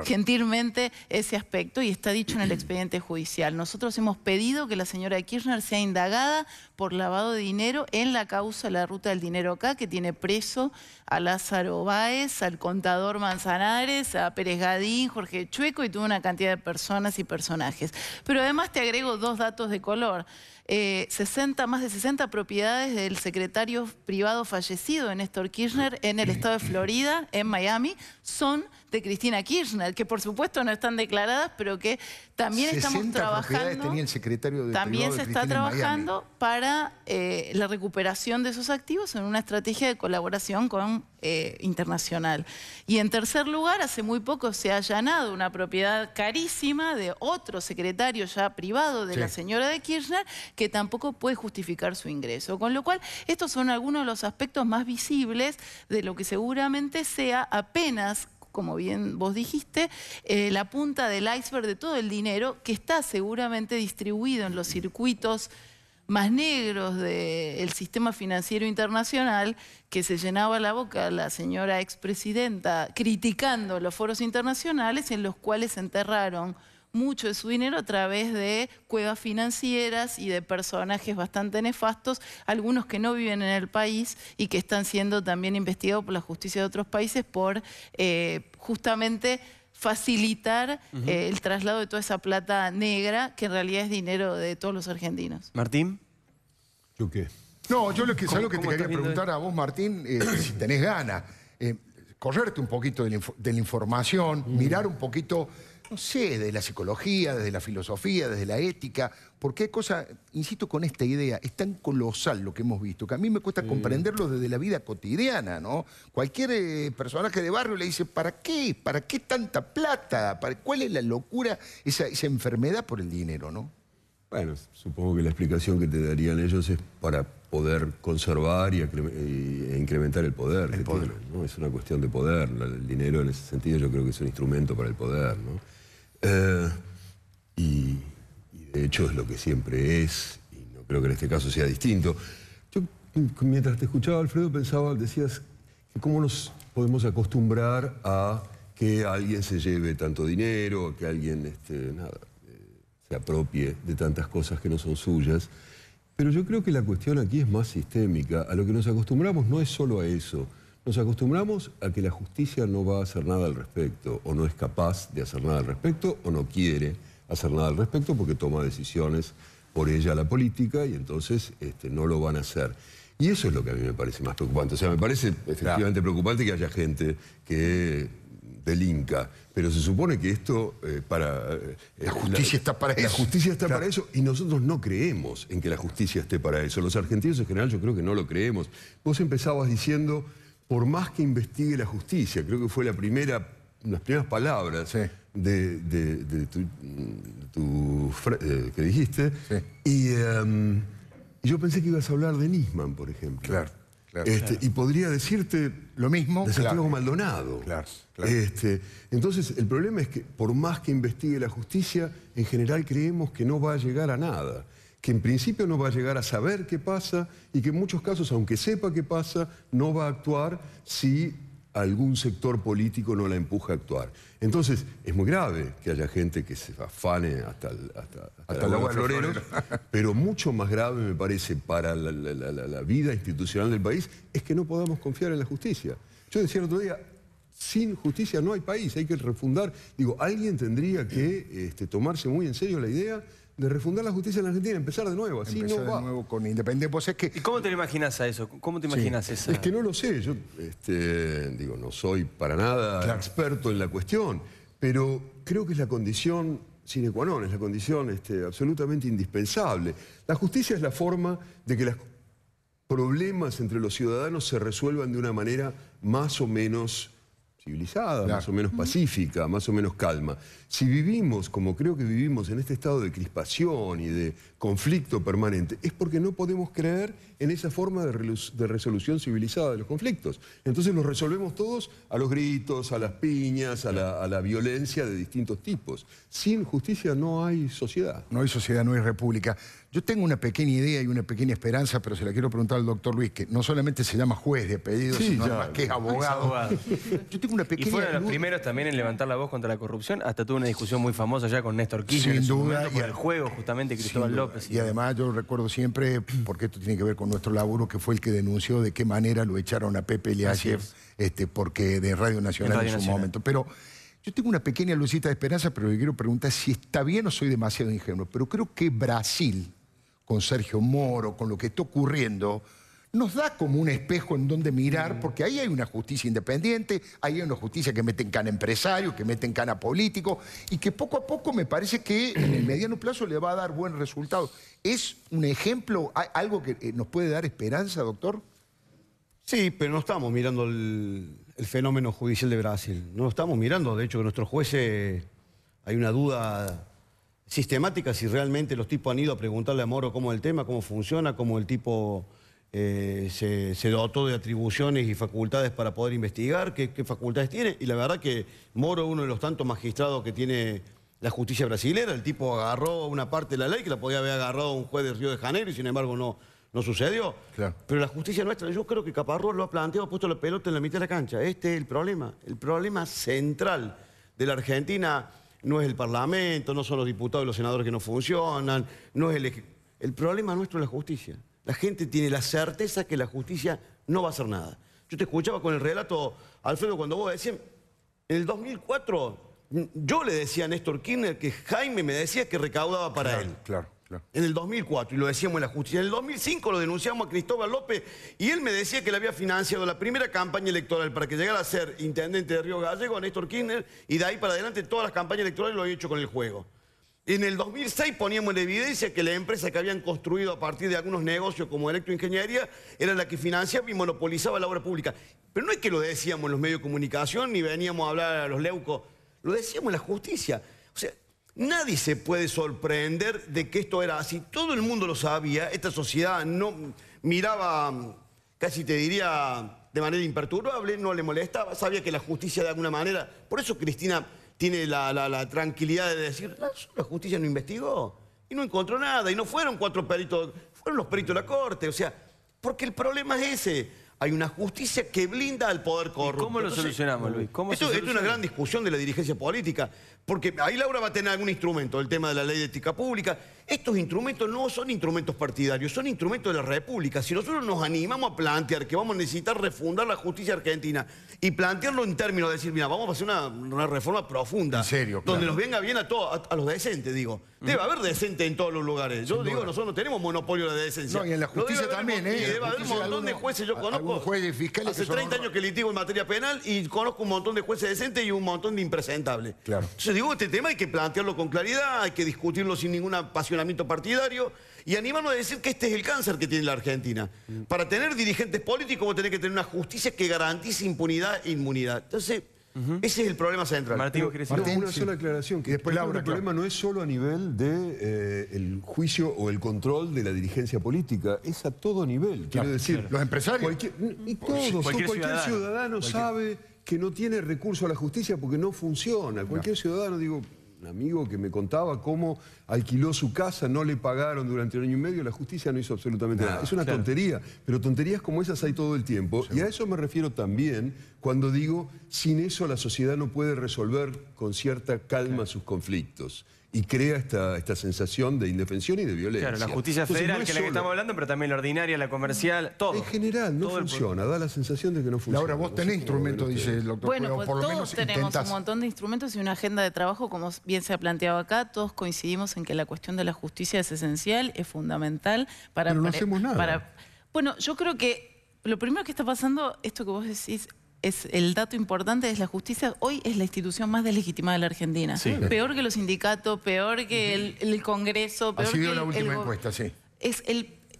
Speaker 8: gentilmente ese aspecto y está dicho en el expediente judicial. Nosotros hemos pedido que la señora Kirchner sea indagada por lavado de dinero en la causa de la ruta del dinero acá, que tiene preso a Lázaro Báez, al contador Manzanares, a Pérez Gadín, Jorge Chueco y toda una cantidad de personas y personajes. Pero además te agrego dos datos de color. Más de 60 propiedades del secretario privado fallecido de Néstor Kirchner en el estado de Florida, en Miami, son de Cristina Kirchner, que por supuesto no están declaradas, pero que también estamos trabajando.
Speaker 1: Tenía el secretario de
Speaker 8: también se está trabajando para la recuperación de esos activos en una estrategia de colaboración con internacional. Y en tercer lugar, hace muy poco se ha allanado una propiedad carísima de otro secretario ya privado de la señora de Kirchner, que tampoco puede justificar su ingreso. Con lo cual, estos son algunos de los aspectos más visibles de lo que seguramente sea apenas como bien vos dijiste, la punta del iceberg de todo el dinero que está seguramente distribuido en los circuitos más negros del sistema financiero internacional, que se llenaba la boca la señora expresidenta criticando los foros internacionales en los cuales se enterraron mucho de su dinero a través de cuevas financieras y de personajes bastante nefastos, algunos que no viven en el país y que están siendo también investigados por la justicia de otros países por justamente facilitar el traslado de toda esa plata negra, que en realidad es dinero de todos los argentinos.
Speaker 2: Martín.
Speaker 1: ¿Yo qué? No, yo lo que te quería preguntar a vos, Martín, si tenés ganas, correrte un poquito de la información, mirar un poquito, no sé, de la psicología, desde la filosofía, desde la ética, porque hay cosas, insisto con esta idea, es tan colosal lo que hemos visto, que a mí me cuesta comprenderlo desde la vida cotidiana, ¿no? Cualquier personaje de barrio le dice, ¿para qué? ¿Para qué tanta plata? ¿Cuál es la locura, esa enfermedad por el dinero, no?
Speaker 9: Bueno, supongo que la explicación que te darían ellos es para poder conservar e incrementar el poder. Tienen, ¿no? Es una cuestión de poder. El dinero en ese sentido yo creo que es un instrumento para el poder, ¿no? Y de hecho es lo que siempre es, y no creo que en este caso sea distinto. Yo, mientras te escuchaba, Alfredo, pensaba, decías, que cómo nos podemos acostumbrar a que alguien se lleve tanto dinero, que alguien, se apropie de tantas cosas que no son suyas. Pero yo creo que la cuestión aquí es más sistémica. A lo que nos acostumbramos no es solo a eso. Nos acostumbramos a que la justicia no va a hacer nada al respecto, o no es capaz de hacer nada al respecto, o no quiere hacer nada al respecto porque toma decisiones por ella la política y entonces no lo van a hacer. Y eso es lo que a mí me parece más preocupante. O sea, me parece efectivamente preocupante que haya gente que delinca, pero se supone que esto
Speaker 1: la justicia está para eso.
Speaker 9: La justicia está para eso y nosotros no creemos en que la justicia esté para eso. Los argentinos en general yo creo que no lo creemos. Vos empezabas diciendo, por más que investigue la justicia, creo que fue las primeras palabras que dijiste, y yo pensé que ibas a hablar de Nisman, por ejemplo.
Speaker 1: Claro.
Speaker 9: Y podría decirte
Speaker 1: lo mismo
Speaker 9: de Santiago Maldonado. Entonces, el problema es que por más que investigue la justicia, en general creemos que no va a llegar a nada. Que en principio no va a llegar a saber qué pasa y que en muchos casos, aunque sepa qué pasa, no va a actuar si algún sector político no la empuja a actuar. Entonces, es muy grave que haya gente que se afane hasta los floreros, pero mucho más grave me parece para la vida institucional del país es que no podamos confiar en la justicia. Yo decía el otro día, sin justicia no hay país, hay que refundar. Digo, alguien tendría que tomarse muy en serio la idea de refundar la justicia en la Argentina, empezar de nuevo, así no va.
Speaker 1: De nuevo con independencia. Pues
Speaker 2: ¿Y cómo te lo imaginas a eso? ¿Cómo te imaginas esa?
Speaker 9: Es que no lo sé, yo no soy para nada experto en la cuestión, pero creo que es la condición sine qua non, es la condición absolutamente indispensable. La justicia es la forma de que los problemas entre los ciudadanos se resuelvan de una manera más o menos civilizada, más o menos pacífica, más o menos calma. Si vivimos, como creo que vivimos, en este estado de crispación y de conflicto permanente, es porque no podemos creer en esa forma de resolución civilizada de los conflictos. Entonces los resolvemos todos a los gritos, a las piñas, a la violencia de distintos tipos. Sin justicia no hay sociedad.
Speaker 1: No hay sociedad, no hay república. Yo tengo una pequeña idea y una pequeña esperanza, pero se la quiero preguntar al doctor Luis, que no solamente se llama juez de apellido, sino además que es abogado. Yo tengo una pequeña...
Speaker 2: Y fueron los primeros también en levantar la voz contra la corrupción. Hasta tuvo una discusión muy famosa ya con Néstor Kirchner.
Speaker 1: Sin duda.
Speaker 2: Por el juego, justamente, Cristóbal López.
Speaker 1: Y además yo recuerdo siempre, porque esto tiene que ver con nuestro laburo, que fue el que denunció de qué manera lo echaron a Pepe Eliashev, porque de Radio Nacional en su momento. Pero yo tengo una pequeña lucita de esperanza, pero le quiero preguntar si está bien o soy demasiado ingenuo. Pero creo que Brasil, con Sergio Moro, con lo que está ocurriendo, nos da como un espejo en donde mirar, porque ahí hay una justicia independiente, ahí hay una justicia que mete en cana empresarios, que mete en cana políticos, y que poco a poco me parece que en el mediano plazo le va a dar buen resultado. ¿Es un ejemplo, algo que nos puede dar esperanza, doctor?
Speaker 10: Sí, pero no estamos mirando el fenómeno judicial de Brasil. No lo estamos mirando. De hecho, que nuestros jueces, hay una duda sistemática si realmente los tipos han ido a preguntarle a Moro cómo es el tema, cómo funciona, cómo el tipo se dotó de atribuciones y facultades para poder investigar, qué facultades tiene. Y la verdad que Moro es uno de los tantos magistrados que tiene la justicia brasilera. El tipo agarró una parte de la ley que la podía haber agarrado un juez de Río de Janeiro y sin embargo no sucedió. Claro. Pero la justicia nuestra, yo creo que Caparrós lo ha planteado, ha puesto la pelota en la mitad de la cancha. Este es el problema. El problema central de la Argentina no es el Parlamento, no son los diputados y los senadores que no funcionan, no es el problema nuestro es la justicia. La gente tiene la certeza que la justicia no va a hacer nada. Yo te escuchaba con el relato, Alfredo, cuando vos decías, en el 2004, yo le decía a Néstor Kirchner que Jaime me decía que recaudaba para él. Claro. En el 2004, y lo decíamos en la justicia. En el 2005 lo denunciamos a Cristóbal López y él me decía que le había financiado la primera campaña electoral para que llegara a ser intendente de Río Gallegos a Néstor Kirchner, y de ahí para adelante todas las campañas electorales lo había hecho con el juego. En el 2006 poníamos en evidencia que la empresa que habían construido a partir de algunos negocios como electroingeniería era la que financiaba y monopolizaba la obra pública. Pero no es que lo decíamos en los medios de comunicación ni veníamos a hablar a los leucos, lo decíamos en la justicia. O sea, nadie se puede sorprender de que esto era así. Todo el mundo lo sabía. Esta sociedad no miraba, casi te diría, de manera imperturbable, no le molestaba. Sabía que la justicia de alguna manera... Por eso Cristina tiene la tranquilidad de decir, la justicia no investigó y no encontró nada. Y no fueron 4 peritos, fueron los peritos de la Corte. O sea, porque el problema es ese. Hay una justicia que blinda al poder corrupto.
Speaker 2: ¿Cómo lo solucionamos, Luis?
Speaker 10: Esto es una gran discusión de la dirigencia política, porque ahí Laura va a tener algún instrumento, el tema de la ley de ética pública. Estos instrumentos no son instrumentos partidarios, son instrumentos de la República. Si nosotros nos animamos a plantear que vamos a necesitar refundar la justicia argentina y plantearlo en términos de decir, mira, vamos a hacer una reforma profunda. En serio, claro. Donde nos venga bien a todos, a los decentes, digo. Debe haber decente en todos los lugares. Yo digo, nosotros no tenemos monopolio de la decencia.
Speaker 1: No, y en la justicia también,
Speaker 10: Y debe haber un montón de jueces, yo conozco.
Speaker 1: Jueces fiscales
Speaker 10: hace 30 años que litigo en materia penal y conozco un montón de jueces decentes y un montón de impresentables. Claro. Entonces digo, este tema hay que plantearlo con claridad, hay que discutirlo sin ningún apasionamiento partidario y animarnos a decir que este es el cáncer que tiene la Argentina. Para tener dirigentes políticos vos tenés que tener una justicia que garantice impunidad e inmunidad. Entonces, ese es el problema central.
Speaker 9: Martín, una sola aclaración, que después Laura, el problema no es solo a nivel de el juicio o el control de la dirigencia política, es a todo nivel. Quiero decir,
Speaker 1: los empresarios.
Speaker 9: Cualquier ciudadano sabe que no tiene recurso a la justicia porque no funciona. Cualquier ciudadano, digo, un amigo que me contaba cómo alquiló su casa, no le pagaron durante 1 año y medio, la justicia no hizo absolutamente nada. Es una tontería, pero tonterías como esas hay todo el tiempo. Y a eso me refiero también cuando digo, sin eso la sociedad no puede resolver con cierta calma sus conflictos. Y crea esta sensación de indefensión y de violencia.
Speaker 2: Claro, la justicia federal, que es la que estamos hablando, pero también la ordinaria, la comercial, todo.
Speaker 9: En general, no funciona, da la sensación de que no funciona.
Speaker 1: Laura, vos tenés instrumentos, dice el doctor.
Speaker 8: Bueno, pues
Speaker 1: por lo
Speaker 8: todos tenemos un montón de instrumentos y una agenda de trabajo, como bien se ha planteado acá. Todos coincidimos en que la cuestión de la justicia es esencial, es fundamental para...
Speaker 1: Pero no hacemos nada.
Speaker 8: Bueno, yo creo que lo primero que está pasando, esto que vos decís, es el dato importante, es la justicia. Hoy es la institución más deslegitimada de la Argentina. Sí. Peor que los sindicatos, peor que el Congreso, peor
Speaker 1: que la
Speaker 8: el
Speaker 1: última encuesta, sí.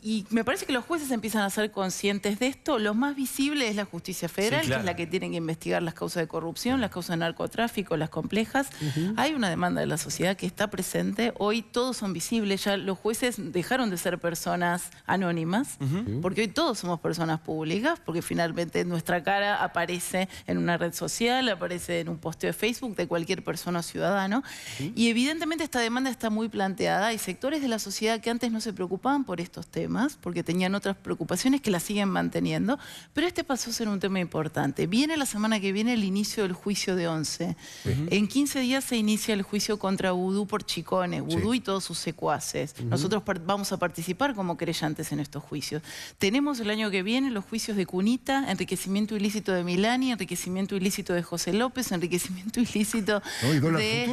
Speaker 8: Y me parece que los jueces empiezan a ser conscientes de esto. Lo más visible es la justicia federal, que es la que tiene que investigar las causas de corrupción, las causas de narcotráfico, las complejas. Hay una demanda de la sociedad que está presente. Hoy todos son visibles. Ya los jueces dejaron de ser personas anónimas, porque hoy todos somos personas públicas, porque finalmente nuestra cara aparece en una red social, aparece en un posteo de Facebook de cualquier persona o ciudadano. Y evidentemente esta demanda está muy planteada. Hay sectores de la sociedad que antes no se preocupaban por estos temas, porque tenían otras preocupaciones que las siguen manteniendo, pero este pasó a ser un tema importante. Viene la semana que viene el inicio del juicio de 11. En 15 días se inicia el juicio contra Vudú por Chicones, Vudú y todos sus secuaces. Nosotros vamos a participar como querellantes en estos juicios. Tenemos el año que viene los juicios de Cunita, enriquecimiento ilícito de Milani, enriquecimiento ilícito de José López, enriquecimiento ilícito de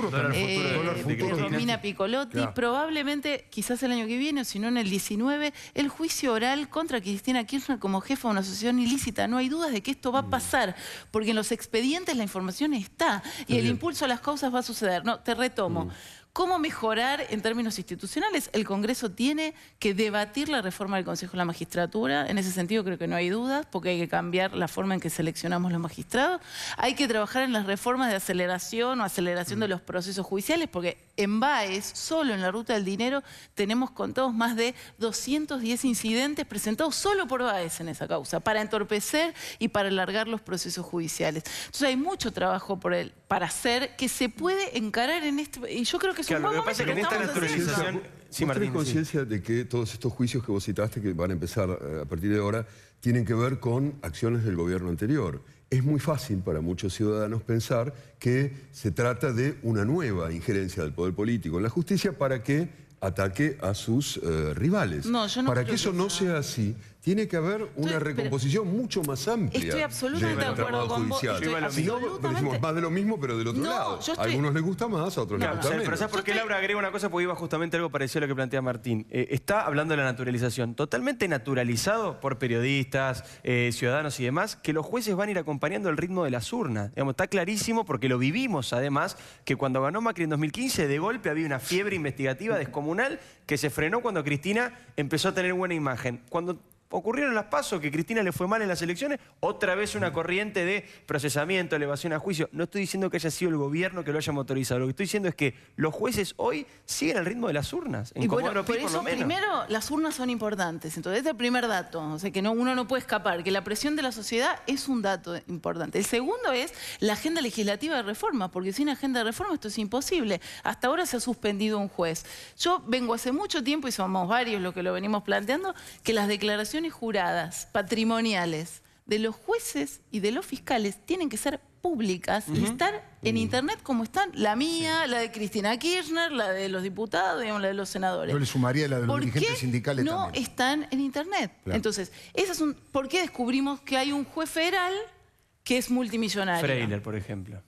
Speaker 8: Romina Piccolotti. Probablemente, quizás el año que viene, o si no en el 19, el juicio oral contra Cristina Kirchner como jefa de una asociación ilícita. No hay dudas de que esto va a pasar, porque en los expedientes la información está y el impulso a las causas va a suceder. No, te retomo. ¿Cómo mejorar en términos institucionales? El Congreso tiene que debatir la reforma del Consejo de la Magistratura. En ese sentido creo que no hay dudas, porque hay que cambiar la forma en que seleccionamos los magistrados. Hay que trabajar en las reformas de aceleración o aceleración de los procesos judiciales, porque en BAES, solo en la ruta del dinero, tenemos contados más de 210 incidentes presentados solo por BAES en esa causa, para entorpecer y para alargar los procesos judiciales. Entonces hay mucho trabajo para hacer que se puede encarar en este... Y yo creo que es un buen momento que estamos haciendo.
Speaker 9: ¿Vos tenés conciencia de que todos estos juicios que vos citaste, que van a empezar a partir de ahora, tienen que ver con acciones del gobierno anterior? Es muy fácil para muchos ciudadanos pensar que se trata de una nueva injerencia del poder político en la justicia para que ataque a sus rivales.
Speaker 8: No, yo no
Speaker 9: para
Speaker 8: creo
Speaker 9: que eso no sea así, tiene que haber una recomposición mucho más amplia.
Speaker 8: Estoy absolutamente de acuerdo con vos.
Speaker 9: Si no, decimos más de lo mismo, pero del otro lado. A algunos les gusta más, a otros les gusta menos.
Speaker 2: Pero ¿sabes por qué Laura agrega una cosa? Porque iba justamente algo parecido a lo que plantea Martín. Está hablando de la naturalización. Totalmente naturalizado por periodistas, ciudadanos y demás, que los jueces van a ir acompañando el ritmo de las urnas. Digamos, está clarísimo porque lo vivimos además, que cuando ganó Macri en 2015, de golpe había una fiebre investigativa descomunal que se frenó cuando Cristina empezó a tener buena imagen. Cuando ocurrieron las PASO, que Cristina le fue mal en las elecciones, otra vez una corriente de procesamiento, elevación a juicio. No estoy diciendo que haya sido el gobierno que lo haya motorizado. Lo que estoy diciendo es que los jueces hoy siguen el ritmo de las urnas. En
Speaker 8: por eso, primero, las urnas son importantes. Entonces, este es el primer dato. O sea, que uno no puede escapar, que la presión de la sociedad es un dato importante. El segundo es la agenda legislativa de reforma, porque sin agenda de reforma esto es imposible. Hasta ahora se ha suspendido un juez. Yo vengo hace mucho tiempo, y somos varios los que lo venimos planteando, que las declaraciones juradas, patrimoniales, de los jueces y de los fiscales tienen que ser públicas y estar en internet como están la mía, la de Cristina Kirchner, la de los diputados, digamos, la de los senadores.
Speaker 1: Yo le sumaría la de los dirigentes sindicales
Speaker 8: no
Speaker 1: también.
Speaker 8: Están en internet? Claro. Entonces, ¿por qué descubrimos que hay un juez federal que es multimillonario?
Speaker 2: Freiler, por ejemplo.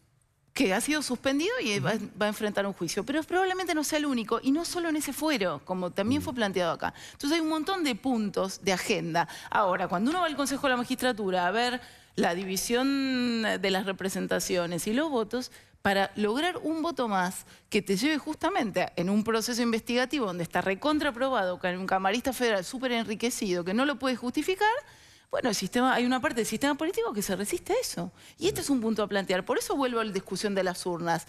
Speaker 8: Que ha sido suspendido y va a enfrentar un juicio. Pero probablemente no sea el único, y no solo en ese fuero, como también fue planteado acá. Entonces hay un montón de puntos de agenda. Ahora, cuando uno va al Consejo de la Magistratura a ver la división de las representaciones y los votos, para lograr un voto más que te lleve justamente en un proceso investigativo donde está recontraprobado, con un camarista federal súper enriquecido que no lo puede justificar, bueno, hay una parte del sistema político que se resiste a eso. Y este es un punto a plantear. Por eso vuelvo a la discusión de las urnas.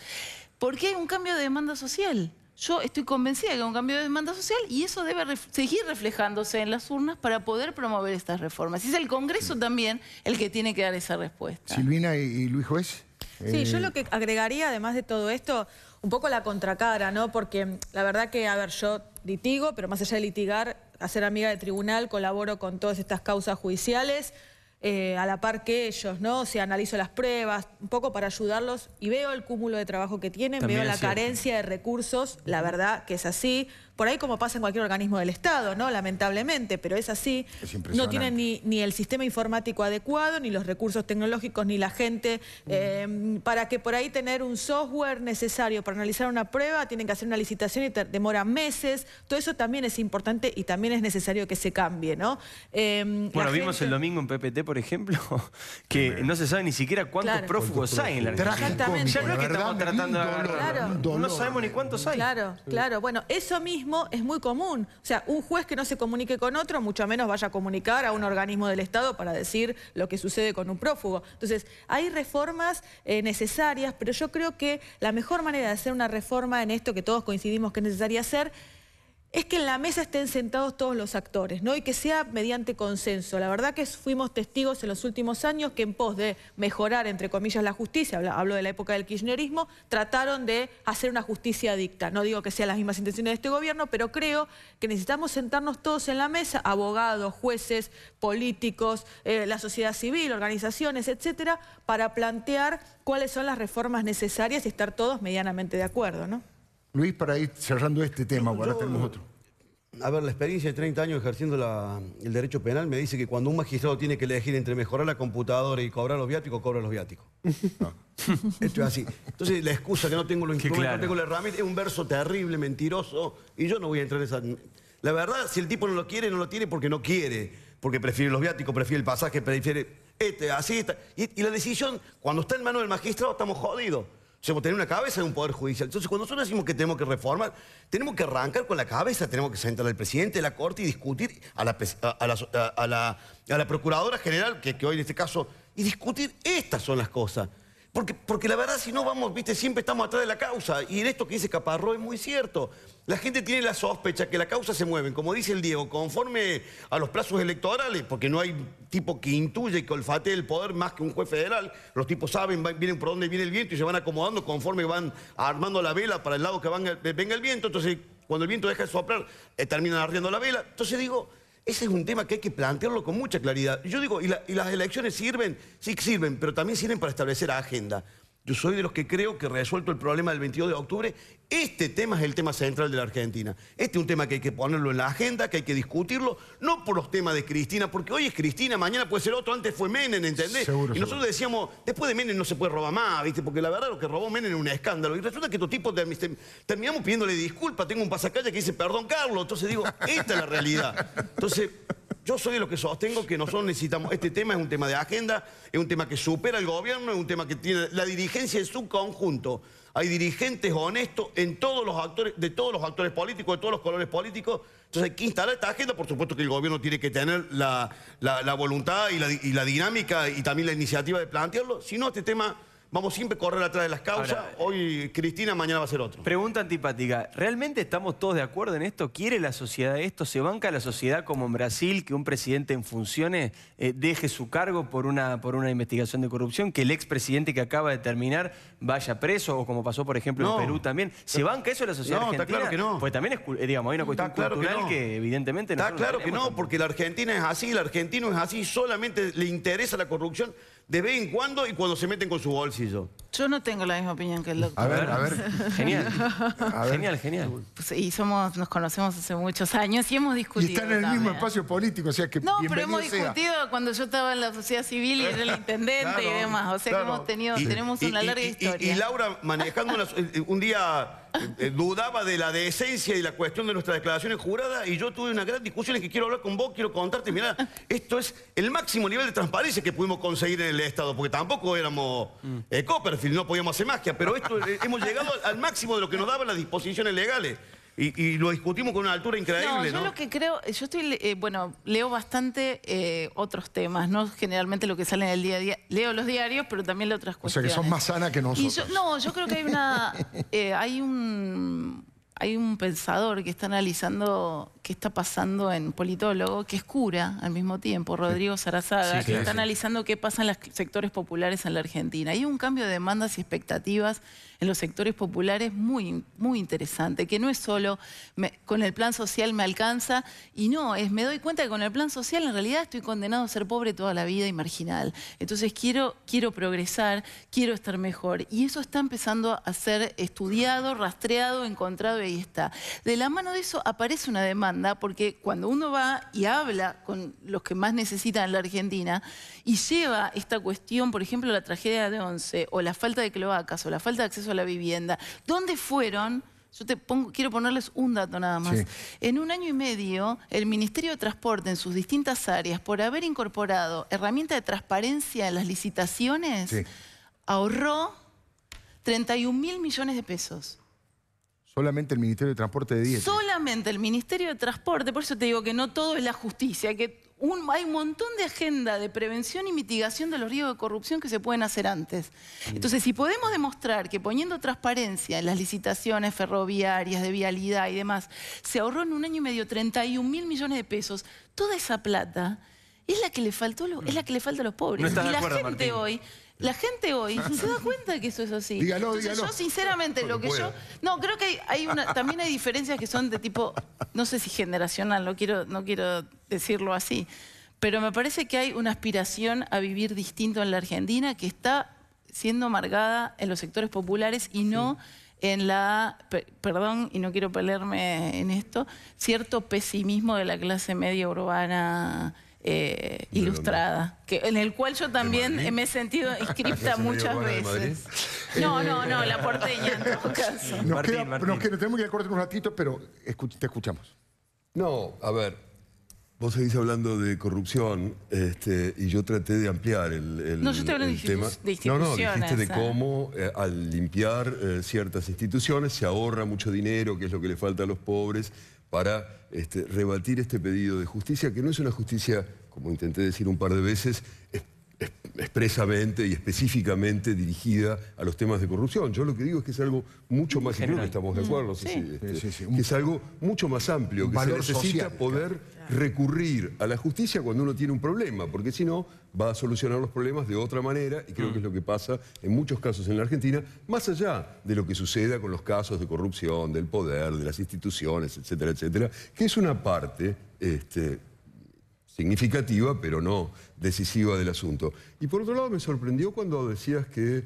Speaker 8: Porque hay un cambio de demanda social. Yo estoy convencida de que hay un cambio de demanda social y eso debe seguir reflejándose en las urnas para poder promover estas reformas. Y es el Congreso también el que tiene que dar esa respuesta.
Speaker 1: Silvina y Luis Juez.
Speaker 7: Sí, yo lo que agregaría, además de todo esto, un poco la contracara, ¿no? Porque la verdad que, a ver, yo litigo, pero más allá de litigar, a ser amiga de tribunal, colaboro con todas estas causas judiciales, a la par que ellos, ¿no? O sea, analizo las pruebas, un poco para ayudarlos y veo el cúmulo de trabajo que tienen,
Speaker 2: también
Speaker 7: veo la carencia de recursos, la verdad que es así. Por ahí como pasa en cualquier organismo del Estado, ¿no? Lamentablemente, pero es así.
Speaker 1: Es impresionante.
Speaker 7: No tienen ni el sistema informático adecuado, ni los recursos tecnológicos, ni la gente. Para que por ahí tener un software necesario para analizar una prueba, tienen que hacer una licitación y demora meses. Todo eso también es importante y también es necesario que se cambie, ¿no?
Speaker 2: Bueno, vimos el domingo en PPT, por ejemplo, que no se sabe ni siquiera cuántos prófugos hay en la Argentina.
Speaker 7: Exactamente.
Speaker 2: Ya no es que estamos tratando de agarrar. No sabemos ni cuántos hay.
Speaker 7: Claro. Bueno, eso mismo es muy común. O sea, un juez que no se comunique con otro, mucho menos vaya a comunicar a un organismo del Estado para decir lo que sucede con un prófugo. Entonces, hay reformas necesarias, pero yo creo que la mejor manera de hacer una reforma en esto que todos coincidimos que es necesaria hacer, es que en la mesa estén sentados todos los actores, ¿no? Y que sea mediante consenso. La verdad que fuimos testigos en los últimos años que en pos de mejorar, entre comillas, la justicia, hablo de la época del kirchnerismo, trataron de hacer una justicia dicta. No digo que sean las mismas intenciones de este gobierno, pero creo que necesitamos sentarnos todos en la mesa, abogados, jueces, políticos, la sociedad civil, organizaciones, etcétera, para plantear cuáles son las reformas necesarias y estar todos medianamente de acuerdo, ¿no?
Speaker 1: Luis, para ir cerrando este tema, ahora tenemos otro.
Speaker 10: A ver, la experiencia de 30 años ejerciendo el derecho penal me dice que cuando un magistrado tiene que elegir entre mejorar la computadora y cobrar los viáticos, cobra los viáticos. Esto es así. Entonces, la excusa que no tengo los instrumentos, no tengo la herramienta, es un verso terrible, mentiroso, y yo no voy a entrar en esa... La verdad, si el tipo no lo quiere, no lo tiene porque no quiere, porque prefiere los viáticos, prefiere el pasaje, prefiere así está. Y la decisión, cuando está en manos del magistrado, estamos jodidos. O sea, tener una cabeza de un poder judicial. Entonces, cuando nosotros decimos que tenemos que reformar, tenemos que arrancar con la cabeza, tenemos que sentar al presidente de la Corte y discutir a la Procuradora General, que hoy en este caso, y discutir estas son las cosas. Porque la verdad, si no vamos, viste, siempre estamos atrás de la causa. Y en esto que dice Caparrós es muy cierto. La gente tiene la sospecha que la causa se mueve, como dice el Diego, conforme a los plazos electorales, porque no hay tipo que intuye, que olfatee el poder más que un juez federal. Los tipos saben, vienen por dónde viene el viento y se van acomodando conforme van armando la vela para el lado que venga el viento. Entonces, cuando el viento deja de soplar, terminan arriando la vela. Entonces digo, ese es un tema que hay que plantearlo con mucha claridad. Yo digo, ¿y las elecciones sirven? Sí sirven, pero también sirven para establecer agenda. Yo soy de los que creo que resuelto el problema del 22 de octubre, este tema es el tema central de la Argentina. Este es un tema que hay que ponerlo en la agenda, que hay que discutirlo, no por los temas de Cristina, porque hoy es Cristina, mañana puede ser otro, antes fue Menem, ¿entendés?
Speaker 1: Seguro,
Speaker 10: y nosotros decíamos, después de Menem no se puede robar más, ¿viste? Porque la verdad lo que robó Menem es un escándalo. Y resulta que estos tipos terminamos pidiéndole disculpas. Tengo un pasacalle que dice, perdón, Carlos. Entonces digo, esta es la realidad. Entonces, yo soy de los que sostengo que nosotros necesitamos, este tema es un tema de agenda, es un tema que supera el gobierno, es un tema que tiene la dirigencia en su conjunto. Hay dirigentes honestos de todos los actores políticos, de todos los colores políticos. Entonces hay que instalar esta agenda. Por supuesto que el gobierno tiene que tener la voluntad y la dinámica y también la iniciativa de plantearlo. Si no, este tema... Vamos siempre a correr atrás de las causas. Ahora, hoy Cristina, mañana va a ser otro.
Speaker 2: Pregunta antipática. ¿Realmente estamos todos de acuerdo en esto? ¿Quiere la sociedad esto? ¿Se banca la sociedad como en Brasil que un presidente en funciones deje su cargo por una investigación de corrupción? ¿Que el expresidente que acaba de terminar vaya preso? O como pasó, por ejemplo, en Perú también. ¿Se banca eso la sociedad argentina?
Speaker 10: Está claro que no.
Speaker 2: Pues también es, digamos, hay una cuestión cultural que evidentemente no.
Speaker 10: Está claro que no, porque la Argentina es así, el argentino es así. Solamente le interesa la corrupción de vez en cuando y cuando se meten con su bolsillo.
Speaker 8: Yo no tengo la misma opinión que el doctor.
Speaker 1: A ver.
Speaker 2: Genial. Genial.
Speaker 8: Pues, y nos conocemos hace muchos años y hemos discutido.
Speaker 1: Y están en el mismo espacio político, o sea que
Speaker 8: no, pero hemos
Speaker 1: sea.
Speaker 8: discutido cuando yo estaba en la sociedad civil y era el intendente y demás. O sea que hemos tenido, tenemos una larga historia.
Speaker 10: Y Laura, manejando un día... dudaba de la decencia y la cuestión de nuestras declaraciones juradas y yo tuve una gran discusión en que quiero hablar con vos, quiero contarte, mirá, esto es el máximo nivel de transparencia que pudimos conseguir en el Estado, porque tampoco éramos Copperfield, no podíamos hacer magia, pero esto hemos llegado al máximo de lo que nos daban las disposiciones legales. Y lo discutimos con una altura increíble, ¿no?
Speaker 8: Yo lo que creo, yo estoy, leo bastante otros temas, no generalmente lo que sale en el día a día. Leo los diarios, pero también leo otras cuestiones.
Speaker 1: O sea que son más sanas que nosotros.
Speaker 8: Yo creo que hay un pensador que está analizando qué está pasando en politólogo, que es cura al mismo tiempo, Rodrigo Sarazaga, que está analizando qué pasa en los sectores populares en la Argentina. Hay un cambio de demandas y expectativas en los sectores populares muy, muy interesante, que no es solo con el plan social me alcanza, y no, me doy cuenta que con el plan social en realidad estoy condenado a ser pobre toda la vida y marginal. Entonces quiero progresar, quiero estar mejor, y eso está empezando a ser estudiado, rastreado, encontrado, y ahí está. De la mano de eso aparece una demanda, porque cuando uno va y habla con los que más necesitan en la Argentina y lleva esta cuestión, por ejemplo, la tragedia de Once, o la falta de cloacas, o la falta de acceso a la vivienda, ¿dónde fueron? Yo quiero ponerles un dato nada más. Sí. En 1 año y medio, el Ministerio de Transporte en sus distintas áreas, por haber incorporado herramientas de transparencia en las licitaciones, ahorró 31.000 millones de pesos.
Speaker 1: Solamente el Ministerio de Transporte de 10.
Speaker 8: Solamente el Ministerio de Transporte, por eso te digo que no todo es la justicia, que hay un montón de agenda de prevención y mitigación de los riesgos de corrupción que se pueden hacer antes. Entonces, si podemos demostrar que poniendo transparencia en las licitaciones ferroviarias, de vialidad y demás, se ahorró en 1 año y medio 31.000 millones de pesos, toda esa plata es la que le falta a los pobres.
Speaker 2: No estás
Speaker 8: y
Speaker 2: de acuerdo,
Speaker 8: la gente hoy se da cuenta de que eso es así.
Speaker 1: Dígalo.
Speaker 8: Yo sinceramente creo que también hay diferencias que son de tipo, no sé si generacional, no quiero decirlo así, pero me parece que hay una aspiración a vivir distinto en la Argentina que está siendo amargada en los sectores populares y no en perdón, y no quiero pelearme en esto, cierto pesimismo de la clase media urbana ilustrada, en el cual yo también me he sentido inscripta muchas veces. No, la porteña en todo caso.
Speaker 1: Nos tenemos que ir a cortar un ratito, pero te escuchamos.
Speaker 9: No, a ver, Vos seguís hablando de corrupción y yo traté de ampliar el
Speaker 8: No, yo te hablo de
Speaker 9: tema.
Speaker 8: de instituciones.
Speaker 9: No, dijiste de cómo al limpiar ciertas instituciones se ahorra mucho dinero, que es lo que le falta a los pobres, para rebatir este pedido de justicia, que no es una justicia, como intenté decir un par de veces, expresamente y específicamente dirigida a los temas de corrupción. Yo lo que digo es que es algo mucho más, y creo que estamos de acuerdo, que es algo mucho más amplio, que se necesita social, poder recurrir a la justicia cuando uno tiene un problema, porque si no va a solucionar los problemas de otra manera, y creo que es lo que pasa en muchos casos en la Argentina, más allá de lo que suceda con los casos de corrupción, del poder, de las instituciones, etcétera, etcétera, que es una parte significativa, pero no decisiva del asunto. Y por otro lado me sorprendió cuando decías que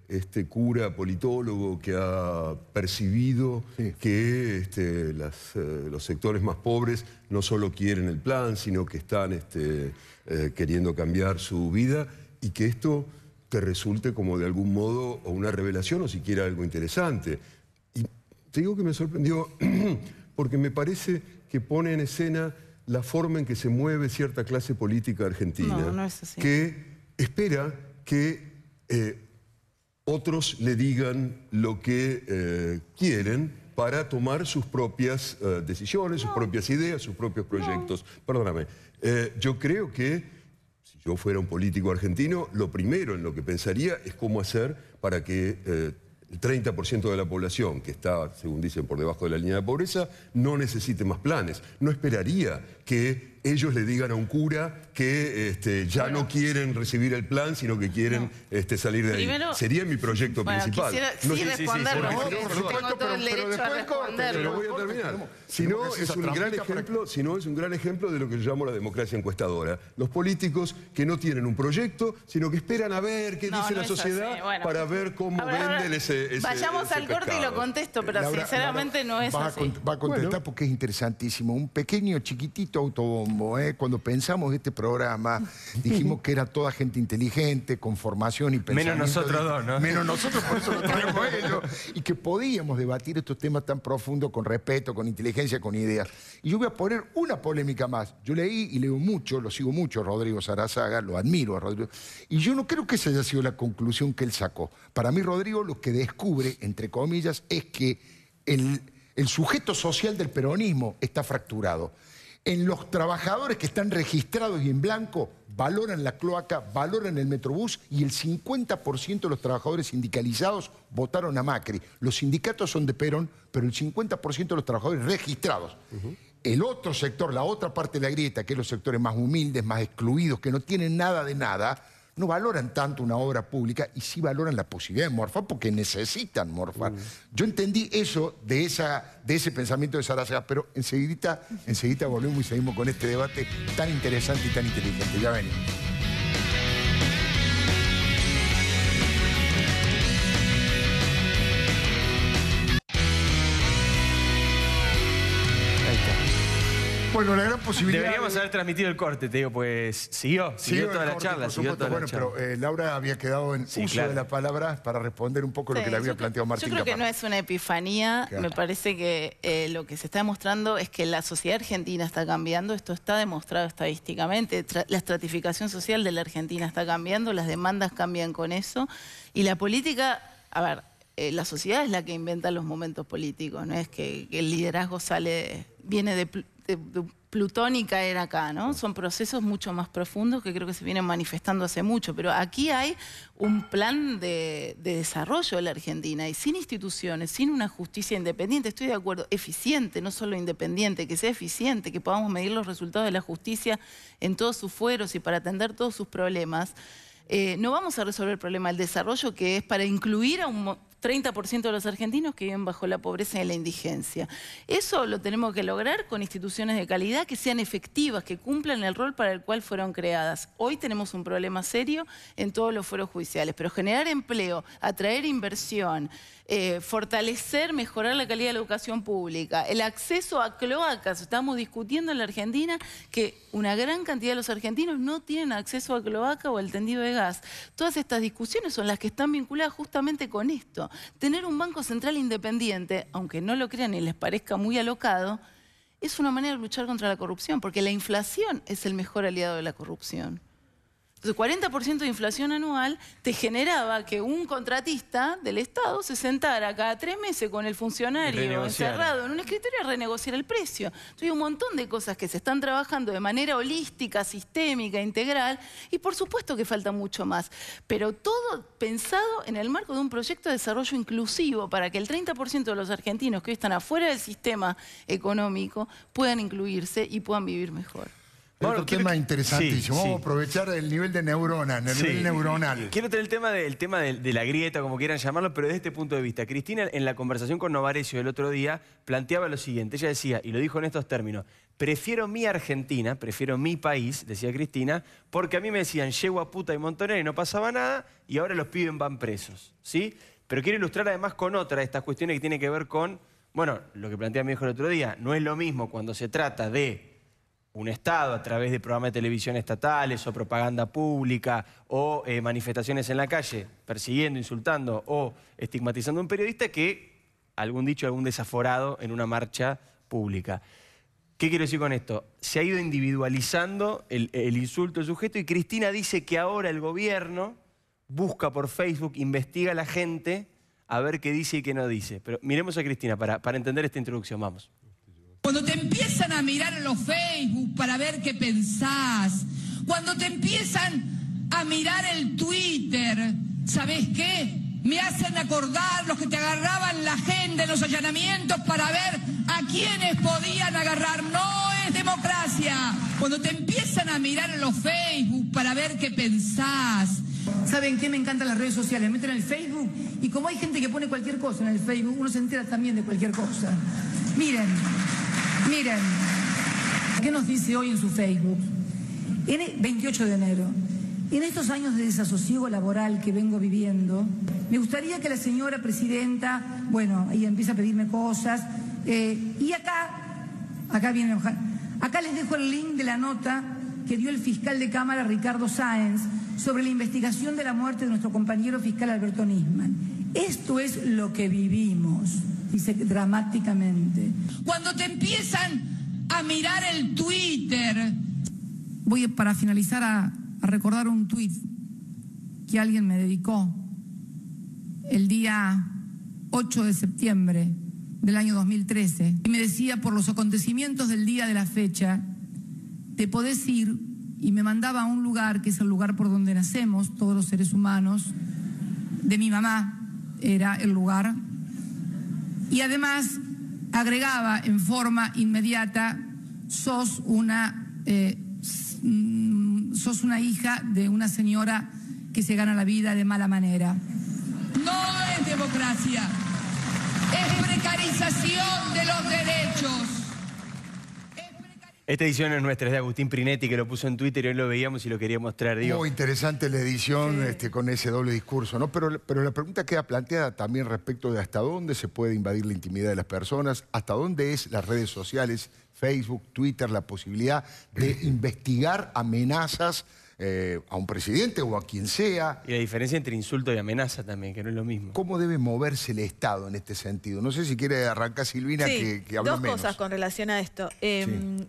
Speaker 9: este cura politólogo que ha percibido que los sectores más pobres no solo quieren el plan, sino que están queriendo cambiar su vida, y que esto te resulte como de algún modo o una revelación o siquiera algo interesante. Y te digo que me sorprendió porque me parece que pone en escena la forma en que se mueve cierta clase política argentina,
Speaker 8: no es así,
Speaker 9: que espera que otros le digan lo que quieren para tomar sus propias decisiones, sus propias ideas, sus propios proyectos. Perdóname, yo creo que si yo fuera un político argentino, lo primero en lo que pensaría es cómo hacer para que el 30% de la población que está, según dicen, por debajo de la línea de pobreza, no necesite más planes. No esperaría que ellos le digan a un cura que ya no quieren recibir el plan, sino que quieren salir de ahí.
Speaker 8: Primero,
Speaker 9: sería mi proyecto principal.
Speaker 8: Quisiera responderlo, tengo todo el derecho a responderlo.
Speaker 9: Pero voy a terminar. Si no, es un gran ejemplo de lo que yo llamo la democracia encuestadora. Los políticos que no tienen un proyecto, sino que esperan a ver qué dice la sociedad para ver cómo venden ese
Speaker 8: vayamos al corte y lo contesto, pero
Speaker 1: Laura,
Speaker 8: sinceramente no es así.
Speaker 1: Va a contestar porque es interesantísimo. Un pequeño, chiquitito autobombo. Cuando pensamos este programa, dijimos que era toda gente inteligente, con formación y pensamiento.
Speaker 2: Menos nosotros dos, ¿no?
Speaker 1: Menos nosotros, por eso lo traemos ellos. Y que podíamos debatir estos temas tan profundos, con respeto, con inteligencia, con ideas. Y yo voy a poner una polémica más. Yo leí y leo mucho, lo sigo mucho, Rodrigo Sarazaga, lo admiro a Rodrigo. Y yo no creo que esa haya sido la conclusión que él sacó. Para mí, Rodrigo lo que descubre, entre comillas, es que el sujeto social del peronismo está fracturado. En los trabajadores que están registrados y en blanco, valoran la cloaca, valoran el Metrobús, y el 50% de los trabajadores sindicalizados votaron a Macri. Los sindicatos son de Perón, pero el 50% de los trabajadores registrados. El otro sector, la otra parte de la grieta, que es los sectores más humildes, más excluidos, que no tienen nada de nada, no valoran tanto una obra pública y sí valoran la posibilidad de morfar porque necesitan morfar. Yo entendí eso de ese pensamiento de Sarazaga, pero enseguida volvemos y seguimos con este debate tan interesante y tan inteligente. Ya venimos. Bueno, la gran posibilidad...
Speaker 2: Deberíamos haber transmitido el corte, te digo, pues siguió toda la charla.
Speaker 1: Pero Laura había quedado en uso de la palabra para responder un poco lo que le había planteado Martín
Speaker 8: Yo creo que
Speaker 1: Caparra.
Speaker 8: no es una epifanía, me parece que lo que se está demostrando es que la sociedad argentina está cambiando, esto está demostrado estadísticamente, la estratificación social de la Argentina está cambiando, las demandas cambian con eso, y la política, a ver, la sociedad es la que inventa los momentos políticos, no es que el liderazgo viene de Plutón y caer acá, ¿no? Son procesos mucho más profundos que creo que se vienen manifestando hace mucho, pero aquí hay un plan de desarrollo de la Argentina y sin instituciones, sin una justicia independiente, estoy de acuerdo, eficiente, no solo independiente, que sea eficiente, que podamos medir los resultados de la justicia en todos sus fueros y para atender todos sus problemas. No vamos a resolver el problema del desarrollo, que es para incluir a un 30% de los argentinos que viven bajo la pobreza y la indigencia. Eso lo tenemos que lograr con instituciones de calidad que sean efectivas, que cumplan el rol para el cual fueron creadas. Hoy tenemos un problema serio en todos los fueros judiciales, pero generar empleo, atraer inversión, fortalecer, mejorar la calidad de la educación pública, el acceso a cloacas. Estamos discutiendo en la Argentina que una gran cantidad de los argentinos no tienen acceso a cloaca o al tendido de gas. Todas estas discusiones son las que están vinculadas justamente con esto. Tener un Banco Central independiente, aunque no lo crean y les parezca muy alocado, es una manera de luchar contra la corrupción, porque la inflación es el mejor aliado de la corrupción. Entonces, 40% de inflación anual te generaba que un contratista del Estado se sentara cada 3 meses con el funcionario encerrado en un escritorio a renegociar el precio. Entonces, hay un montón de cosas que se están trabajando de manera holística, sistémica, integral, y por supuesto que falta mucho más. Pero todo pensado en el marco de un proyecto de desarrollo inclusivo para que el 30% de los argentinos que hoy están afuera del sistema económico puedan incluirse y puedan vivir mejor.
Speaker 1: Otro tema interesantísimo. Vamos a aprovechar el nivel de neuronas, el nivel neuronal.
Speaker 2: Quiero tener el tema de la grieta, como quieran llamarlo, pero desde este punto de vista. Cristina, en la conversación con Novarecio el otro día, planteaba lo siguiente. Ella decía, y lo dijo en estos términos, prefiero mi Argentina, prefiero mi país, decía Cristina, porque a mí me decían yegua, puta y montonera y no pasaba nada, y ahora los pibes van presos, ¿sí? Pero quiero ilustrar además con otra de estas cuestiones que tiene que ver con, bueno, lo que plantea mi hijo el otro día. No es lo mismo cuando se trata de un Estado a través de programas de televisión estatales o propaganda pública o manifestaciones en la calle persiguiendo, insultando o estigmatizando a un periodista que algún dicho, algún desaforado en una marcha pública. ¿Qué quiero decir con esto? Se ha ido individualizando el insulto del sujeto y Cristina dice que ahora el gobierno busca por Facebook, investiga a la gente a ver qué dice y qué no dice. Pero miremos a Cristina para entender esta introducción, vamos.
Speaker 11: Cuando te empiezan a mirar en los Facebook para ver qué pensás, cuando te empiezan a mirar el Twitter, ¿sabés qué? Me hacen acordar los que te agarraban la agenda en los allanamientos para ver a quiénes podían agarrar. No es democracia. Cuando te empiezan a mirar en los Facebook para ver qué pensás. ¿Saben qué? Me encantan las redes sociales. Me meten en el Facebook y como hay gente que pone cualquier cosa en el Facebook, uno se entera también de cualquier cosa. Miren, ¿qué nos dice hoy en su Facebook? 28 de enero. En estos años de desasosiego laboral que vengo viviendo, me gustaría que la señora presidenta, bueno, ella empieza a pedirme cosas, y acá viene, acá les dejo el link de la nota que dio el fiscal de Cámara, Ricardo Sáenz, sobre la investigación de la muerte de nuestro compañero fiscal Alberto Nisman. Esto es lo que vivimos, dice dramáticamente. Cuando te empiezan a mirar el Twitter. Voy para finalizar a recordar un tuit que alguien me dedicó el día 8 de septiembre del año 2013. Y me decía, por los acontecimientos del día de la fecha, te podés ir, y me mandaba a un lugar que es el lugar por donde nacemos, todos los seres humanos, de mi mamá era el lugar, y además agregaba en forma inmediata, sos una hija de una señora que se gana la vida de mala manera. No es democracia, es precarización de los derechos.
Speaker 2: Esta edición es nuestra, es de Agustín Prinetti, que lo puso en Twitter y hoy lo veíamos y lo quería mostrar. Digo.
Speaker 1: Muy interesante la edición con ese doble discurso, ¿no? Pero la pregunta queda planteada también respecto de hasta dónde se puede invadir la intimidad de las personas, hasta dónde es las redes sociales, Facebook, Twitter, la posibilidad de investigar amenazas a un presidente o a quien sea.
Speaker 2: Y la diferencia entre insulto y amenaza también, que no es lo mismo.
Speaker 1: ¿Cómo debe moverse el Estado en este sentido? No sé si quiere arrancar Silvina, que habla menos.
Speaker 7: Dos cosas con relación a esto.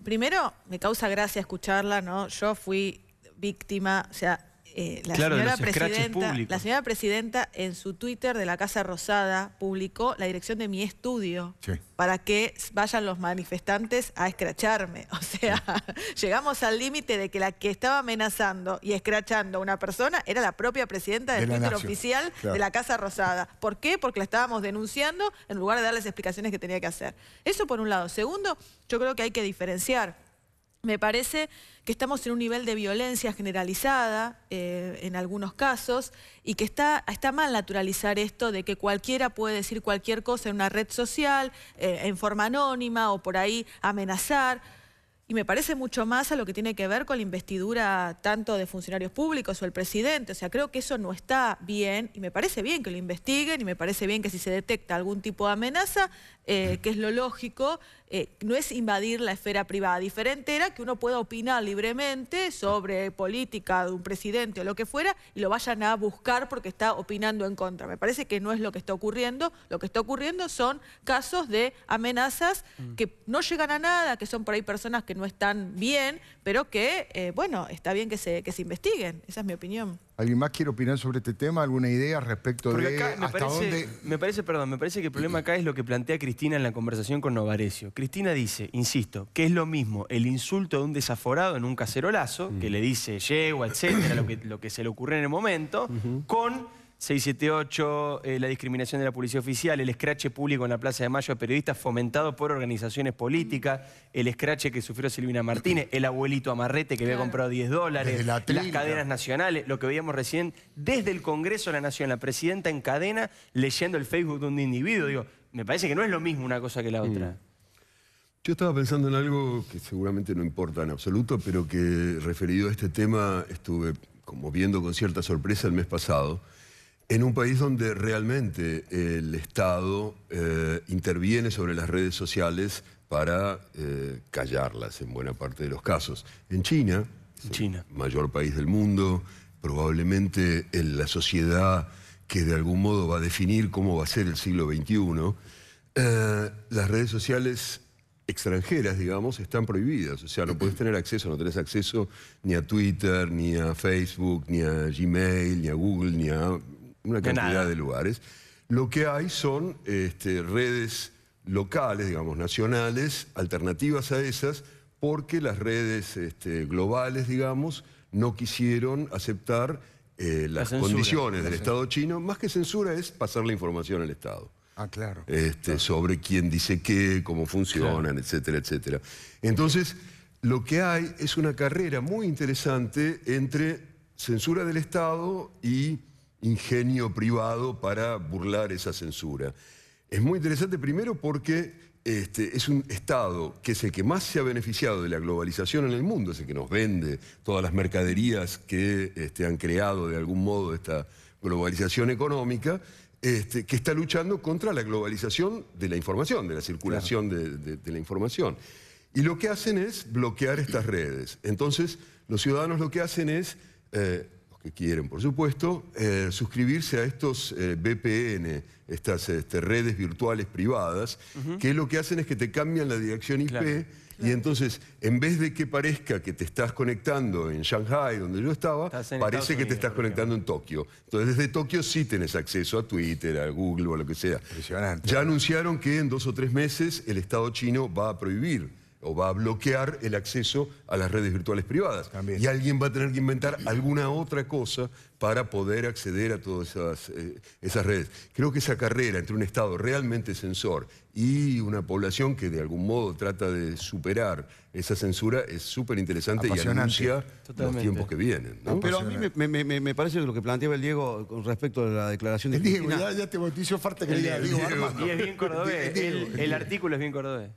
Speaker 7: Primero, me causa gracia escucharla, ¿no? Yo fui víctima, o sea, la señora presidenta en su Twitter de la Casa Rosada publicó la dirección de mi estudio para que vayan los manifestantes a escracharme. O sea, llegamos al límite de que la que estaba amenazando y escrachando a una persona era la propia presidenta del Twitter oficial de la Casa Rosada. ¿Por qué? Porque la estábamos denunciando en lugar de darles explicaciones que tenía que hacer. Eso por un lado. Segundo, yo creo que hay que diferenciar. Me parece que estamos en un nivel de violencia generalizada en algunos casos y que está mal naturalizar esto de que cualquiera puede decir cualquier cosa en una red social, en forma anónima o por ahí amenazar. y me parece mucho más a lo que tiene que ver con la investidura tanto de funcionarios públicos o el presidente. O sea, creo que eso no está bien y me parece bien que lo investiguen y me parece bien que si se detecta algún tipo de amenaza, que es lo lógico, no es invadir la esfera privada. Diferente era que uno pueda opinar libremente sobre política de un presidente o lo que fuera y lo vayan a buscar porque está opinando en contra. Me parece que no es lo que está ocurriendo. Lo que está ocurriendo son casos de amenazas que no llegan a nada, que son por ahí personas que no están bien, pero que, bueno, está bien que se investiguen. Esa es mi opinión.
Speaker 1: ¿Alguien más quiere opinar sobre este tema? ¿Alguna idea respecto
Speaker 2: Porque
Speaker 1: de
Speaker 2: acá me parece que el problema acá es lo que plantea Cristina en la conversación con Novarecio. Cristina dice, insisto, que es lo mismo el insulto de un desaforado en un cacerolazo, que le dice yegua, etcétera, lo que se le ocurre en el momento, con 678, la discriminación de la policía oficial, el escrache público en la Plaza de Mayo a periodistas fomentado por organizaciones políticas, el escrache que sufrió Silvina Martínez, el abuelito amarrete que había comprado $10, las cadenas nacionales, lo que veíamos recién, desde el Congreso de la Nación, la presidenta en cadena leyendo el Facebook de un individuo. Digo, me parece que no es lo mismo una cosa que la otra.
Speaker 9: Yo estaba pensando en algo que seguramente no importa en absoluto, pero que referido a este tema estuve como viendo con cierta sorpresa el mes pasado, en un país donde realmente el Estado interviene sobre las redes sociales para callarlas en buena parte de los casos. En China, el mayor país del mundo, probablemente en la sociedad que de algún modo va a definir cómo va a ser el siglo XXI, las redes sociales extranjeras, digamos, están prohibidas. O sea, no puedes tener acceso, no tenés acceso ni a Twitter, ni a Facebook, ni a Gmail, ni a Google, ni a una cantidad de lugares. Lo que hay son redes locales, digamos, nacionales, alternativas a esas, porque las redes globales, digamos, no quisieron aceptar las condiciones del Estado chino. Más que censura es pasar la información al Estado.
Speaker 1: Ah, claro.
Speaker 9: Sobre quién dice qué, cómo funcionan, etcétera, etcétera. Entonces, lo que hay es una carrera muy interesante entre censura del Estado y ingenio privado para burlar esa censura. Es muy interesante primero porque es un Estado que es el que más se ha beneficiado de la globalización en el mundo, es el que nos vende todas las mercaderías que han creado de algún modo esta globalización económica, que está luchando contra la globalización de la información, de la circulación de la información. Y lo que hacen es bloquear estas redes. Entonces, los ciudadanos lo que hacen es, los que quieren por supuesto, suscribirse a estos VPN, estas redes virtuales privadas, que lo que hacen es que te cambian la dirección IP, y entonces, en vez de que parezca que te estás conectando en Shanghai, donde yo estaba, parece que te estás conectando en Tokio. Entonces, desde Tokio sí tenés acceso a Twitter, a Google o a lo que sea. Impresionante. Ya anunciaron que en 2 o 3 meses el Estado chino va a prohibir o va a bloquear el acceso a las redes virtuales privadas. Y alguien va a tener que inventar alguna otra cosa para poder acceder a todas esas redes. Creo que esa carrera entre un Estado realmente censor y una población que de algún modo trata de superar esa censura es súper interesante y anuncia los tiempos que vienen, ¿no?
Speaker 10: Pero a mí me parece que lo que planteaba el Diego con respecto a la declaración de Cristina...
Speaker 1: Diego, ya te bautizó falta que diga Diego Armando.
Speaker 2: Y es bien cordobés, el artículo es bien cordobés.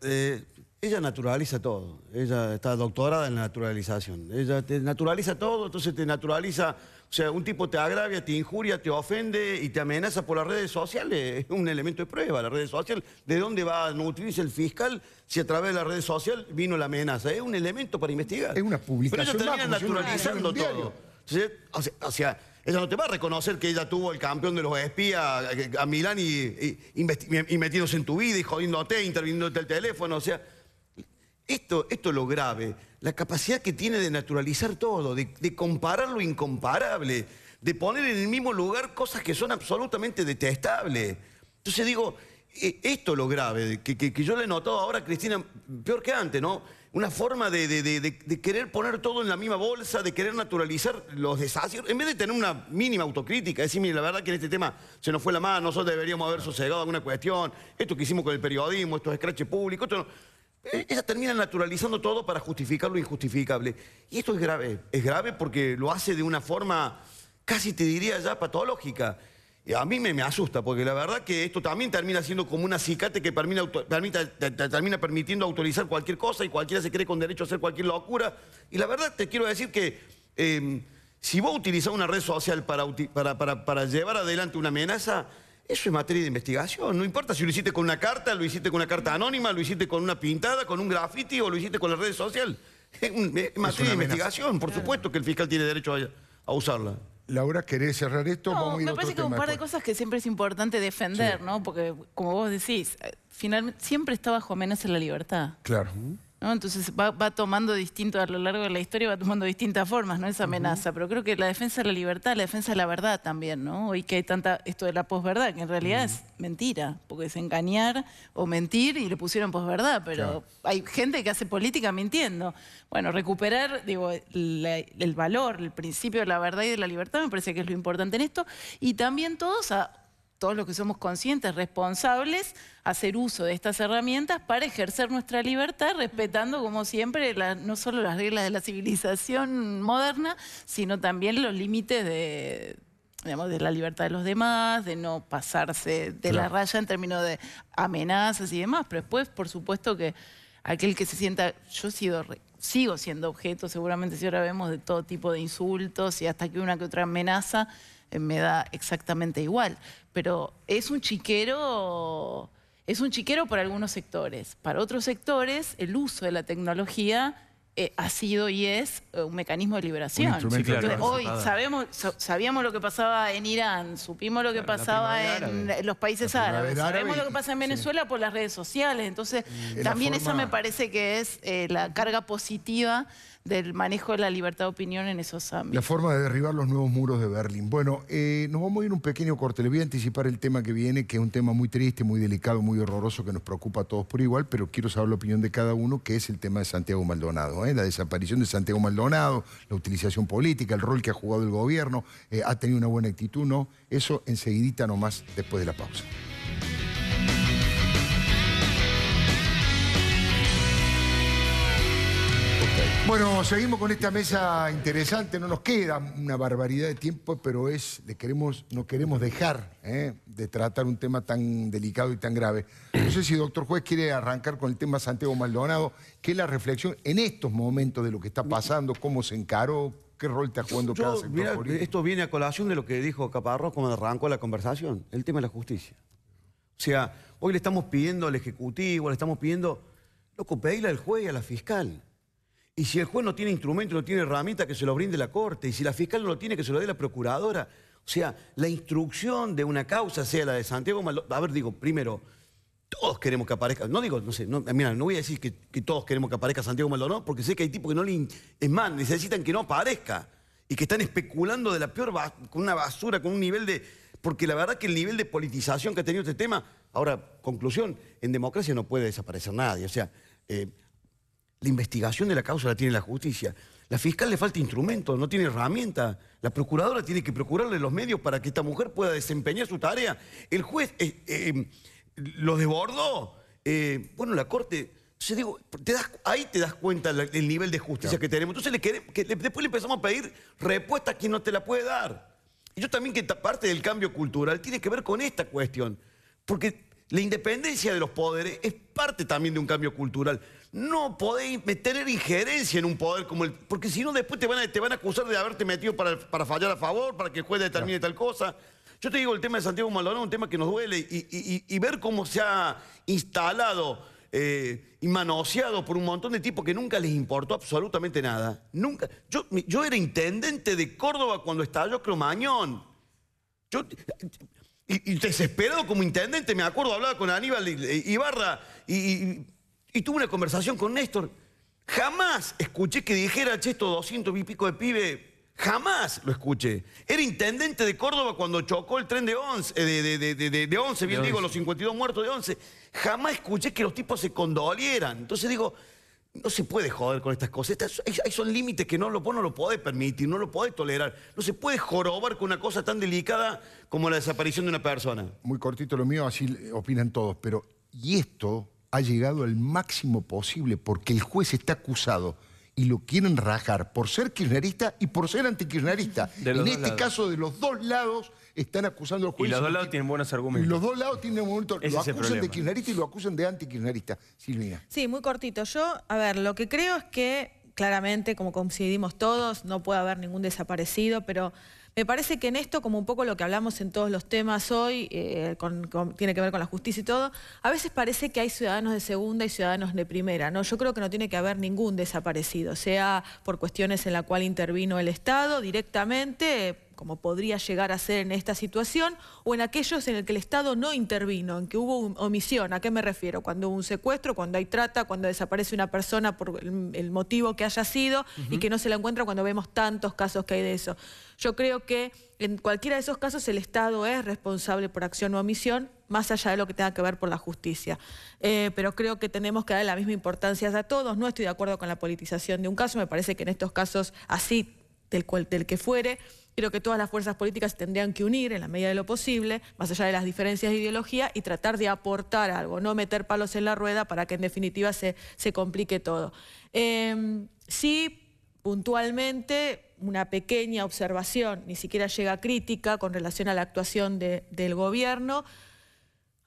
Speaker 10: Ella naturaliza todo, ella está doctorada en la naturalización, ella te naturaliza todo, entonces te naturaliza, o sea, un tipo te agravia, te injuria, te ofende y te amenaza por las redes sociales, es un elemento de prueba, la red social. ¿De dónde va a nutrirse el fiscal si a través de la red social vino la amenaza? Es un elemento para investigar.
Speaker 1: Es una publicación.
Speaker 10: Pero ella termina naturalizando todo. O sea, ella no te va a reconocer que ella tuvo el campeón de los espías a Milán y metiéndose en tu vida y jodiéndote, interviniéndote el teléfono, o sea... Esto es lo grave, la capacidad que tiene de naturalizar todo, de comparar lo incomparable, de poner en el mismo lugar cosas que son absolutamente detestables. Entonces digo, esto es lo grave, que yo le he notado ahora a Cristina, peor que antes, ¿no? Una forma de querer poner todo en la misma bolsa, de querer naturalizar los desaciertos, en vez de tener una mínima autocrítica, decir, mire, la verdad que en este tema se nos fue la mano, nosotros deberíamos haber sosegado alguna cuestión, esto que hicimos con el periodismo, estos escraches públicos, esto no... Ella termina naturalizando todo para justificar lo injustificable. Y esto es grave porque lo hace de una forma, casi te diría ya patológica. Y a mí me asusta, porque la verdad que esto también termina siendo como un acicate que termina permitiendo autorizar cualquier cosa y cualquiera se cree con derecho a hacer cualquier locura. Y la verdad te quiero decir que si vos utilizás una red social para llevar adelante una amenaza, eso es materia de investigación. No importa si lo hiciste con una carta, lo hiciste con una carta anónima, lo hiciste con una pintada, con un graffiti o lo hiciste con las redes sociales. Es materia de investigación. Por supuesto que el fiscal tiene derecho a usarla.
Speaker 1: Laura, ¿querés cerrar esto?
Speaker 8: No,
Speaker 1: Vamos a ir a
Speaker 8: me
Speaker 1: otro
Speaker 8: parece que
Speaker 1: tema
Speaker 8: un par de
Speaker 1: después.
Speaker 8: cosas que siempre es importante defender,
Speaker 1: Sí.
Speaker 8: ¿no? Porque, como vos decís, finalmente siempre está bajo amenaza la libertad.
Speaker 1: Claro.
Speaker 8: ¿No? Entonces va tomando distinto, a lo largo de la historia va tomando distintas formas, ¿no? Esa amenaza. Pero creo que la defensa de la libertad, la defensa de la verdad también, ¿no? Hoy que hay tanta, esto de la posverdad, que en realidad es mentira, porque es engañar o mentir y le pusieron posverdad, pero hay gente que hace política mintiendo. Bueno, recuperar, digo, el valor, el principio de la verdad y de la libertad me parece que es lo importante en esto. Y también todos los que somos conscientes, responsables, hacer uso de estas herramientas para ejercer nuestra libertad, respetando, como siempre, no solo las reglas de la civilización moderna, sino también los límites de la libertad de los demás, de no pasarse de la raya en términos de amenazas y demás. Pero después, por supuesto que aquel que se sienta... Yo sigo siendo objeto, seguramente si ahora vemos, de todo tipo de insultos y hasta que una que otra amenaza, me da exactamente igual. Pero es un chiquero para algunos sectores. Para otros sectores, el uso de la tecnología ha sido y es un mecanismo de liberación.
Speaker 1: Sí, claro.
Speaker 8: Hoy sabíamos lo que pasaba en Irán, supimos lo que pasaba en los países árabes, sabemos lo que pasa en Venezuela por las redes sociales. Entonces, también esa me parece que es la carga positiva del manejo de la libertad de opinión en esos ámbitos.
Speaker 1: La forma de derribar los nuevos muros de Berlín. Bueno, nos vamos a ir un pequeño corte. Le voy a anticipar el tema que viene, que es un tema muy triste, muy delicado, muy horroroso, que nos preocupa a todos por igual, pero quiero saber la opinión de cada uno, que es el tema de Santiago Maldonado. La desaparición de Santiago Maldonado, la utilización política, el rol que ha jugado el gobierno, ha tenido una buena actitud, ¿no? Eso enseguidita nomás, después de la pausa. Bueno, seguimos con esta mesa interesante. No nos queda una barbaridad de tiempo, pero no queremos dejar de tratar un tema tan delicado y tan grave. No sé si doctor Juez quiere arrancar con el tema Santiago Maldonado, que es la reflexión en estos momentos de lo que está pasando, cómo se encaró, qué rol está jugando cada sector político.
Speaker 10: Esto viene a colación de lo que dijo Caparrós cuando arrancó la conversación, el tema de la justicia. O sea, hoy le estamos pidiendo al Ejecutivo, le estamos pidiendo, loco, pedirle al juez y a la fiscal. Y si el juez no tiene instrumento, no tiene herramienta, que se lo brinde la Corte. Y si la fiscal no lo tiene, que se lo dé la Procuradora. O sea, la instrucción de una causa, sea la de Santiago Maldonado... A ver, digo, primero, todos queremos que aparezca... No digo, no sé, mira, no voy a decir que todos queremos que aparezca Santiago Maldonado, porque sé que hay tipos que no le... Es más, necesitan que no aparezca. Y que están especulando de la peor... con una basura, con un nivel de... Porque la verdad que el nivel de politización que ha tenido este tema... Ahora, conclusión, en democracia no puede desaparecer nadie. O sea... La investigación de la causa la tiene la justicia. La fiscal le falta instrumento, no tiene herramienta. La procuradora tiene que procurarle los medios para que esta mujer pueda desempeñar su tarea. El juez lo desbordó. Bueno, la Corte... Entonces digo, ahí te das cuenta del nivel de justicia que tenemos. Entonces después le empezamos a pedir respuesta a quien no te la puede dar. Y yo también que parte del cambio cultural tiene que ver con esta cuestión. Porque la independencia de los poderes es parte también de un cambio cultural. No podéis tener injerencia en un poder como el... Porque si no, después te van a acusar de haberte metido para fallar a favor, para que el juez determine tal cosa. Yo te digo, el tema de Santiago Maldonado es un tema que nos duele y ver cómo se ha instalado y manoseado por un montón de tipos que nunca les importó absolutamente nada. Nunca. Yo era intendente de Córdoba cuando estalló Cromañón. Y desesperado como intendente, me acuerdo, hablaba con Aníbal Ibarra y tuve una conversación con Néstor. Jamás escuché que dijera, che, estos 200 y pico de pibe, jamás lo escuché. Era intendente de Córdoba cuando chocó el tren de 11, digo, los 52 muertos de 11. Jamás escuché que los tipos se condolieran. Entonces digo, no se puede joder con estas cosas. Son límites que vos no lo podés permitir, no lo podés tolerar. No se puede jorobar con una cosa tan delicada como la desaparición de una persona.
Speaker 1: Muy cortito lo mío, así opinan todos, pero... Y esto ha llegado al máximo posible porque el juez está acusado y lo quieren rajar por ser kirchnerista y por ser antikirchnerista. En este caso, de los dos lados están acusando a los jueces.
Speaker 2: Y los dos lados tienen buenos argumentos.
Speaker 1: Y los dos lados tienen argumentos. Lo acusan
Speaker 2: problema
Speaker 1: de kirchnerista y lo acusan de antikirchnerista. Silvina.
Speaker 7: Sí, muy cortito. Yo, a ver, lo que creo es que, claramente, como coincidimos todos, no puede haber ningún desaparecido, pero me parece que en esto, como un poco lo que hablamos en todos los temas hoy, tiene que ver con la justicia y todo, a veces parece que hay ciudadanos de segunda y ciudadanos de primera, ¿no? Yo creo que no tiene que haber ningún desaparecido, sea por cuestiones en la cual intervino el Estado directamente, como podría llegar a ser en esta situación, o en aquellos en el que el Estado no intervino, en que hubo omisión. ¿A qué me refiero? Cuando hubo un secuestro, cuando hay trata, cuando desaparece una persona por el motivo que haya sido y que no se la encuentra, cuando vemos tantos casos que hay de eso. Yo creo que en cualquiera de esos casos el Estado es responsable por acción o omisión, más allá de lo que tenga que ver por la justicia. Pero creo que tenemos que darle la misma importancia a todos. No estoy de acuerdo con la politización de un caso. Me parece que en estos casos así, del que fuere, creo que todas las fuerzas políticas se tendrían que unir en la medida de lo posible, más allá de las diferencias de ideología, y tratar de aportar algo, no meter palos en la rueda para que en definitiva se complique todo. Sí, puntualmente, una pequeña observación, ni siquiera llega crítica con relación a la actuación del gobierno.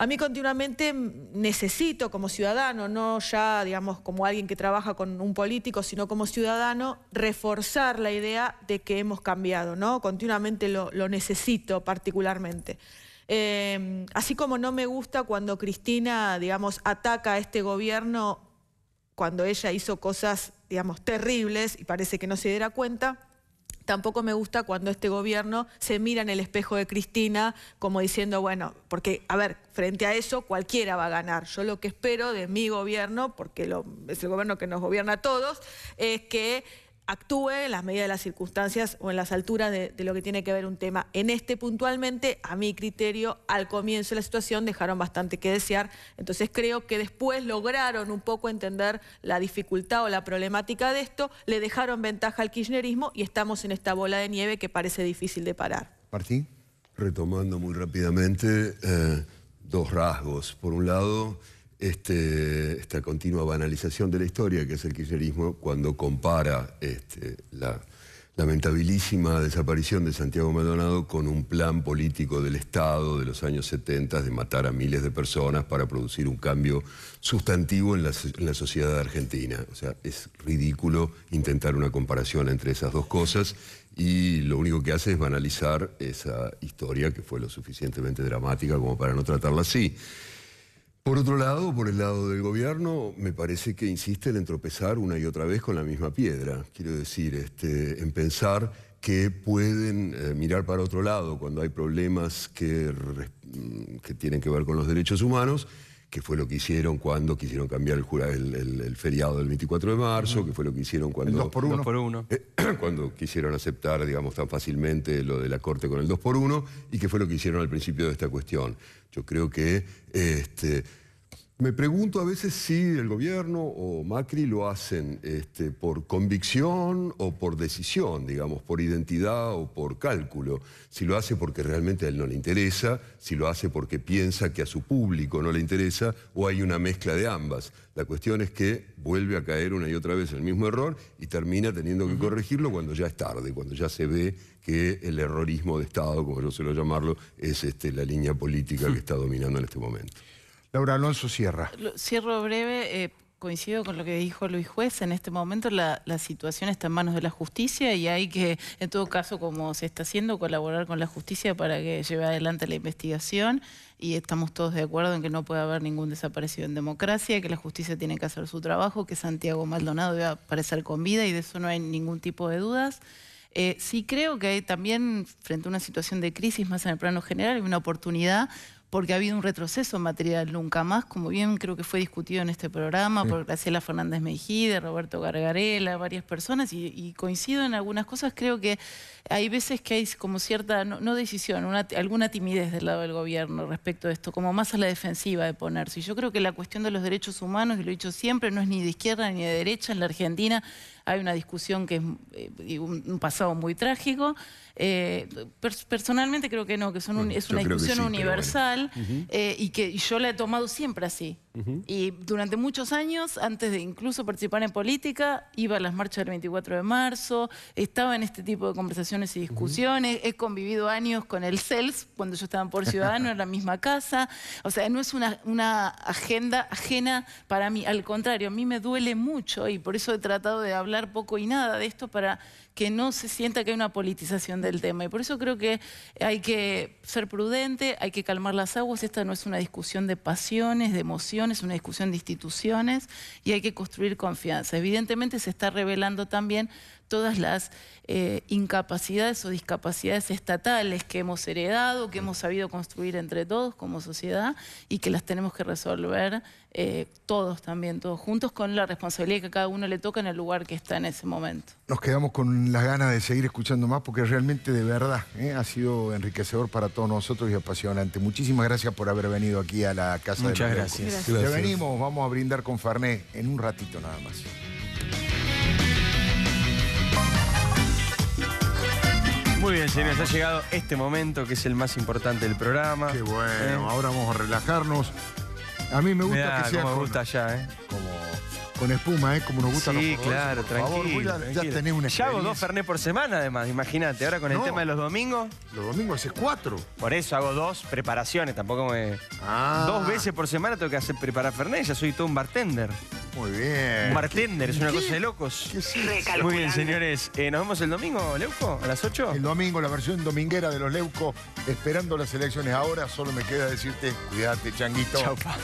Speaker 7: A mí continuamente necesito como ciudadano, no ya digamos como alguien que trabaja con un político, sino como ciudadano, reforzar la idea de que hemos cambiado, ¿no? Continuamente lo necesito particularmente. Así como no me gusta cuando Cristina, digamos, ataca a este gobierno cuando ella hizo cosas, digamos, terribles y parece que no se diera cuenta, tampoco me gusta cuando este gobierno se mira en el espejo de Cristina como diciendo, bueno, porque, a ver, frente a eso cualquiera va a ganar. Yo lo que espero de mi gobierno, porque es el gobierno que nos gobierna a todos, es que actúe en las medidas de las circunstancias o en las alturas de lo que tiene que ver un tema. En este puntualmente, a mi criterio, al comienzo de la situación dejaron bastante que desear. Entonces creo que después lograron un poco entender la dificultad o la problemática de esto, le dejaron ventaja al kirchnerismo y estamos en esta bola de nieve que parece difícil de parar.
Speaker 1: Martín.
Speaker 9: Retomando muy rápidamente, dos rasgos. Por un lado, esta continua banalización de la historia, que es el kirchnerismo, cuando compara la lamentabilísima desaparición de Santiago Maldonado con un plan político del Estado de los años 70 de matar a miles de personas para producir un cambio sustantivo en la sociedad argentina. O sea, es ridículo intentar una comparación entre esas dos cosas y lo único que hace es banalizar esa historia que fue lo suficientemente dramática como para no tratarla así. Por otro lado, por el lado del gobierno, me parece que insisten en tropezar una y otra vez con la misma piedra. Quiero decir, en pensar que pueden mirar para otro lado cuando hay problemas que tienen que ver con los derechos humanos, que fue lo que hicieron cuando quisieron cambiar el feriado del 24 de marzo, que fue lo que hicieron cuando...
Speaker 1: El 2x1.
Speaker 9: Cuando quisieron aceptar, digamos, tan fácilmente lo de la Corte con el 2x1, y que fue lo que hicieron al principio de esta cuestión. Yo creo que... me pregunto a veces si el gobierno o Macri lo hacen por convicción o por decisión, digamos, por identidad o por cálculo. Si lo hace porque realmente a él no le interesa, si lo hace porque piensa que a su público no le interesa, o hay una mezcla de ambas. La cuestión es que vuelve a caer una y otra vez el mismo error y termina teniendo que corregirlo cuando ya es tarde, cuando ya se ve que el errorismo de Estado, como yo suelo llamarlo, es la línea política que está dominando en este momento.
Speaker 1: Laura Alonso cierra.
Speaker 8: Cierro breve, coincido con lo que dijo Luis Juez. En este momento la situación está en manos de la justicia y hay que, en todo caso, como se está haciendo, colaborar con la justicia para que lleve adelante la investigación, y estamos todos de acuerdo en que no puede haber ningún desaparecido en democracia, que la justicia tiene que hacer su trabajo, que Santiago Maldonado debe aparecer con vida y de eso no hay ningún tipo de dudas. Sí creo que hay también, frente a una situación de crisis más en el plano general, hay una oportunidad, porque ha habido un retroceso en materia del nunca más, como bien creo que fue discutido en este programa por Graciela Fernández Mejide, Roberto Gargarella, varias personas, y coincido en algunas cosas. Creo que hay veces que hay como cierta, no decisión, alguna timidez del lado del gobierno respecto de esto, como más a la defensiva de ponerse. Y yo creo que la cuestión de los derechos humanos, y lo he dicho siempre, no es ni de izquierda ni de derecha. En la Argentina hay una discusión que es un pasado muy trágico. Personalmente creo que no, que es una discusión universal, y que yo la he tomado siempre así. Y durante muchos años, antes de incluso participar en política, iba a las marchas del 24 de marzo, estaba en este tipo de conversaciones y discusiones, he convivido años con el CELS, cuando yo estaba por Ciudadano, en la misma casa. O sea, no es una agenda ajena para mí, al contrario, a mí me duele mucho y por eso he tratado de hablar poco y nada de esto para que no se sienta que hay una politización del tema. Y por eso creo que hay que ser prudente, hay que calmar las aguas. Esta no es una discusión de pasiones, de emociones, es una discusión de instituciones y hay que construir confianza. Evidentemente se está revelando también todas las incapacidades o discapacidades estatales que hemos heredado, que hemos sabido construir entre todos como sociedad y que las tenemos que resolver todos también, todos juntos, con la responsabilidad que a cada uno le toca en el lugar que está en ese momento.
Speaker 1: Nos quedamos con las ganas de seguir escuchando más porque realmente de verdad ha sido enriquecedor para todos nosotros y apasionante. Muchísimas gracias por haber venido aquí a la Casa de los Leuco.
Speaker 2: Muchas gracias.
Speaker 1: Ya venimos, vamos a brindar con Fernet en un ratito nada más.
Speaker 2: Muy bien, señores, ha llegado este momento que es el más importante del programa.
Speaker 1: Qué bueno, ahora vamos a relajarnos. A mí me gusta que sea
Speaker 2: como me gusta ya,
Speaker 1: con espuma, como nos gusta.
Speaker 2: Sí, claro, tranquilo.
Speaker 1: Ya tenés una
Speaker 2: Ya hago
Speaker 1: experiencia.
Speaker 2: 2 Fernet por semana, además, imagínate. Ahora con el tema de los domingos.
Speaker 1: Los domingos haces 4.
Speaker 2: Por eso hago 2 preparaciones, tampoco me... 2 veces por semana tengo que preparar Fernet, ya soy todo un bartender.
Speaker 1: Muy bien.
Speaker 2: Un bartender, es una cosa de locos. Muy bien, señores. ¿Nos vemos el domingo, Leuco, a las 8?
Speaker 1: El domingo, la versión dominguera de los Leuco, esperando las elecciones. Ahora solo me queda decirte, cuídate, changuito.
Speaker 2: Chau, pa.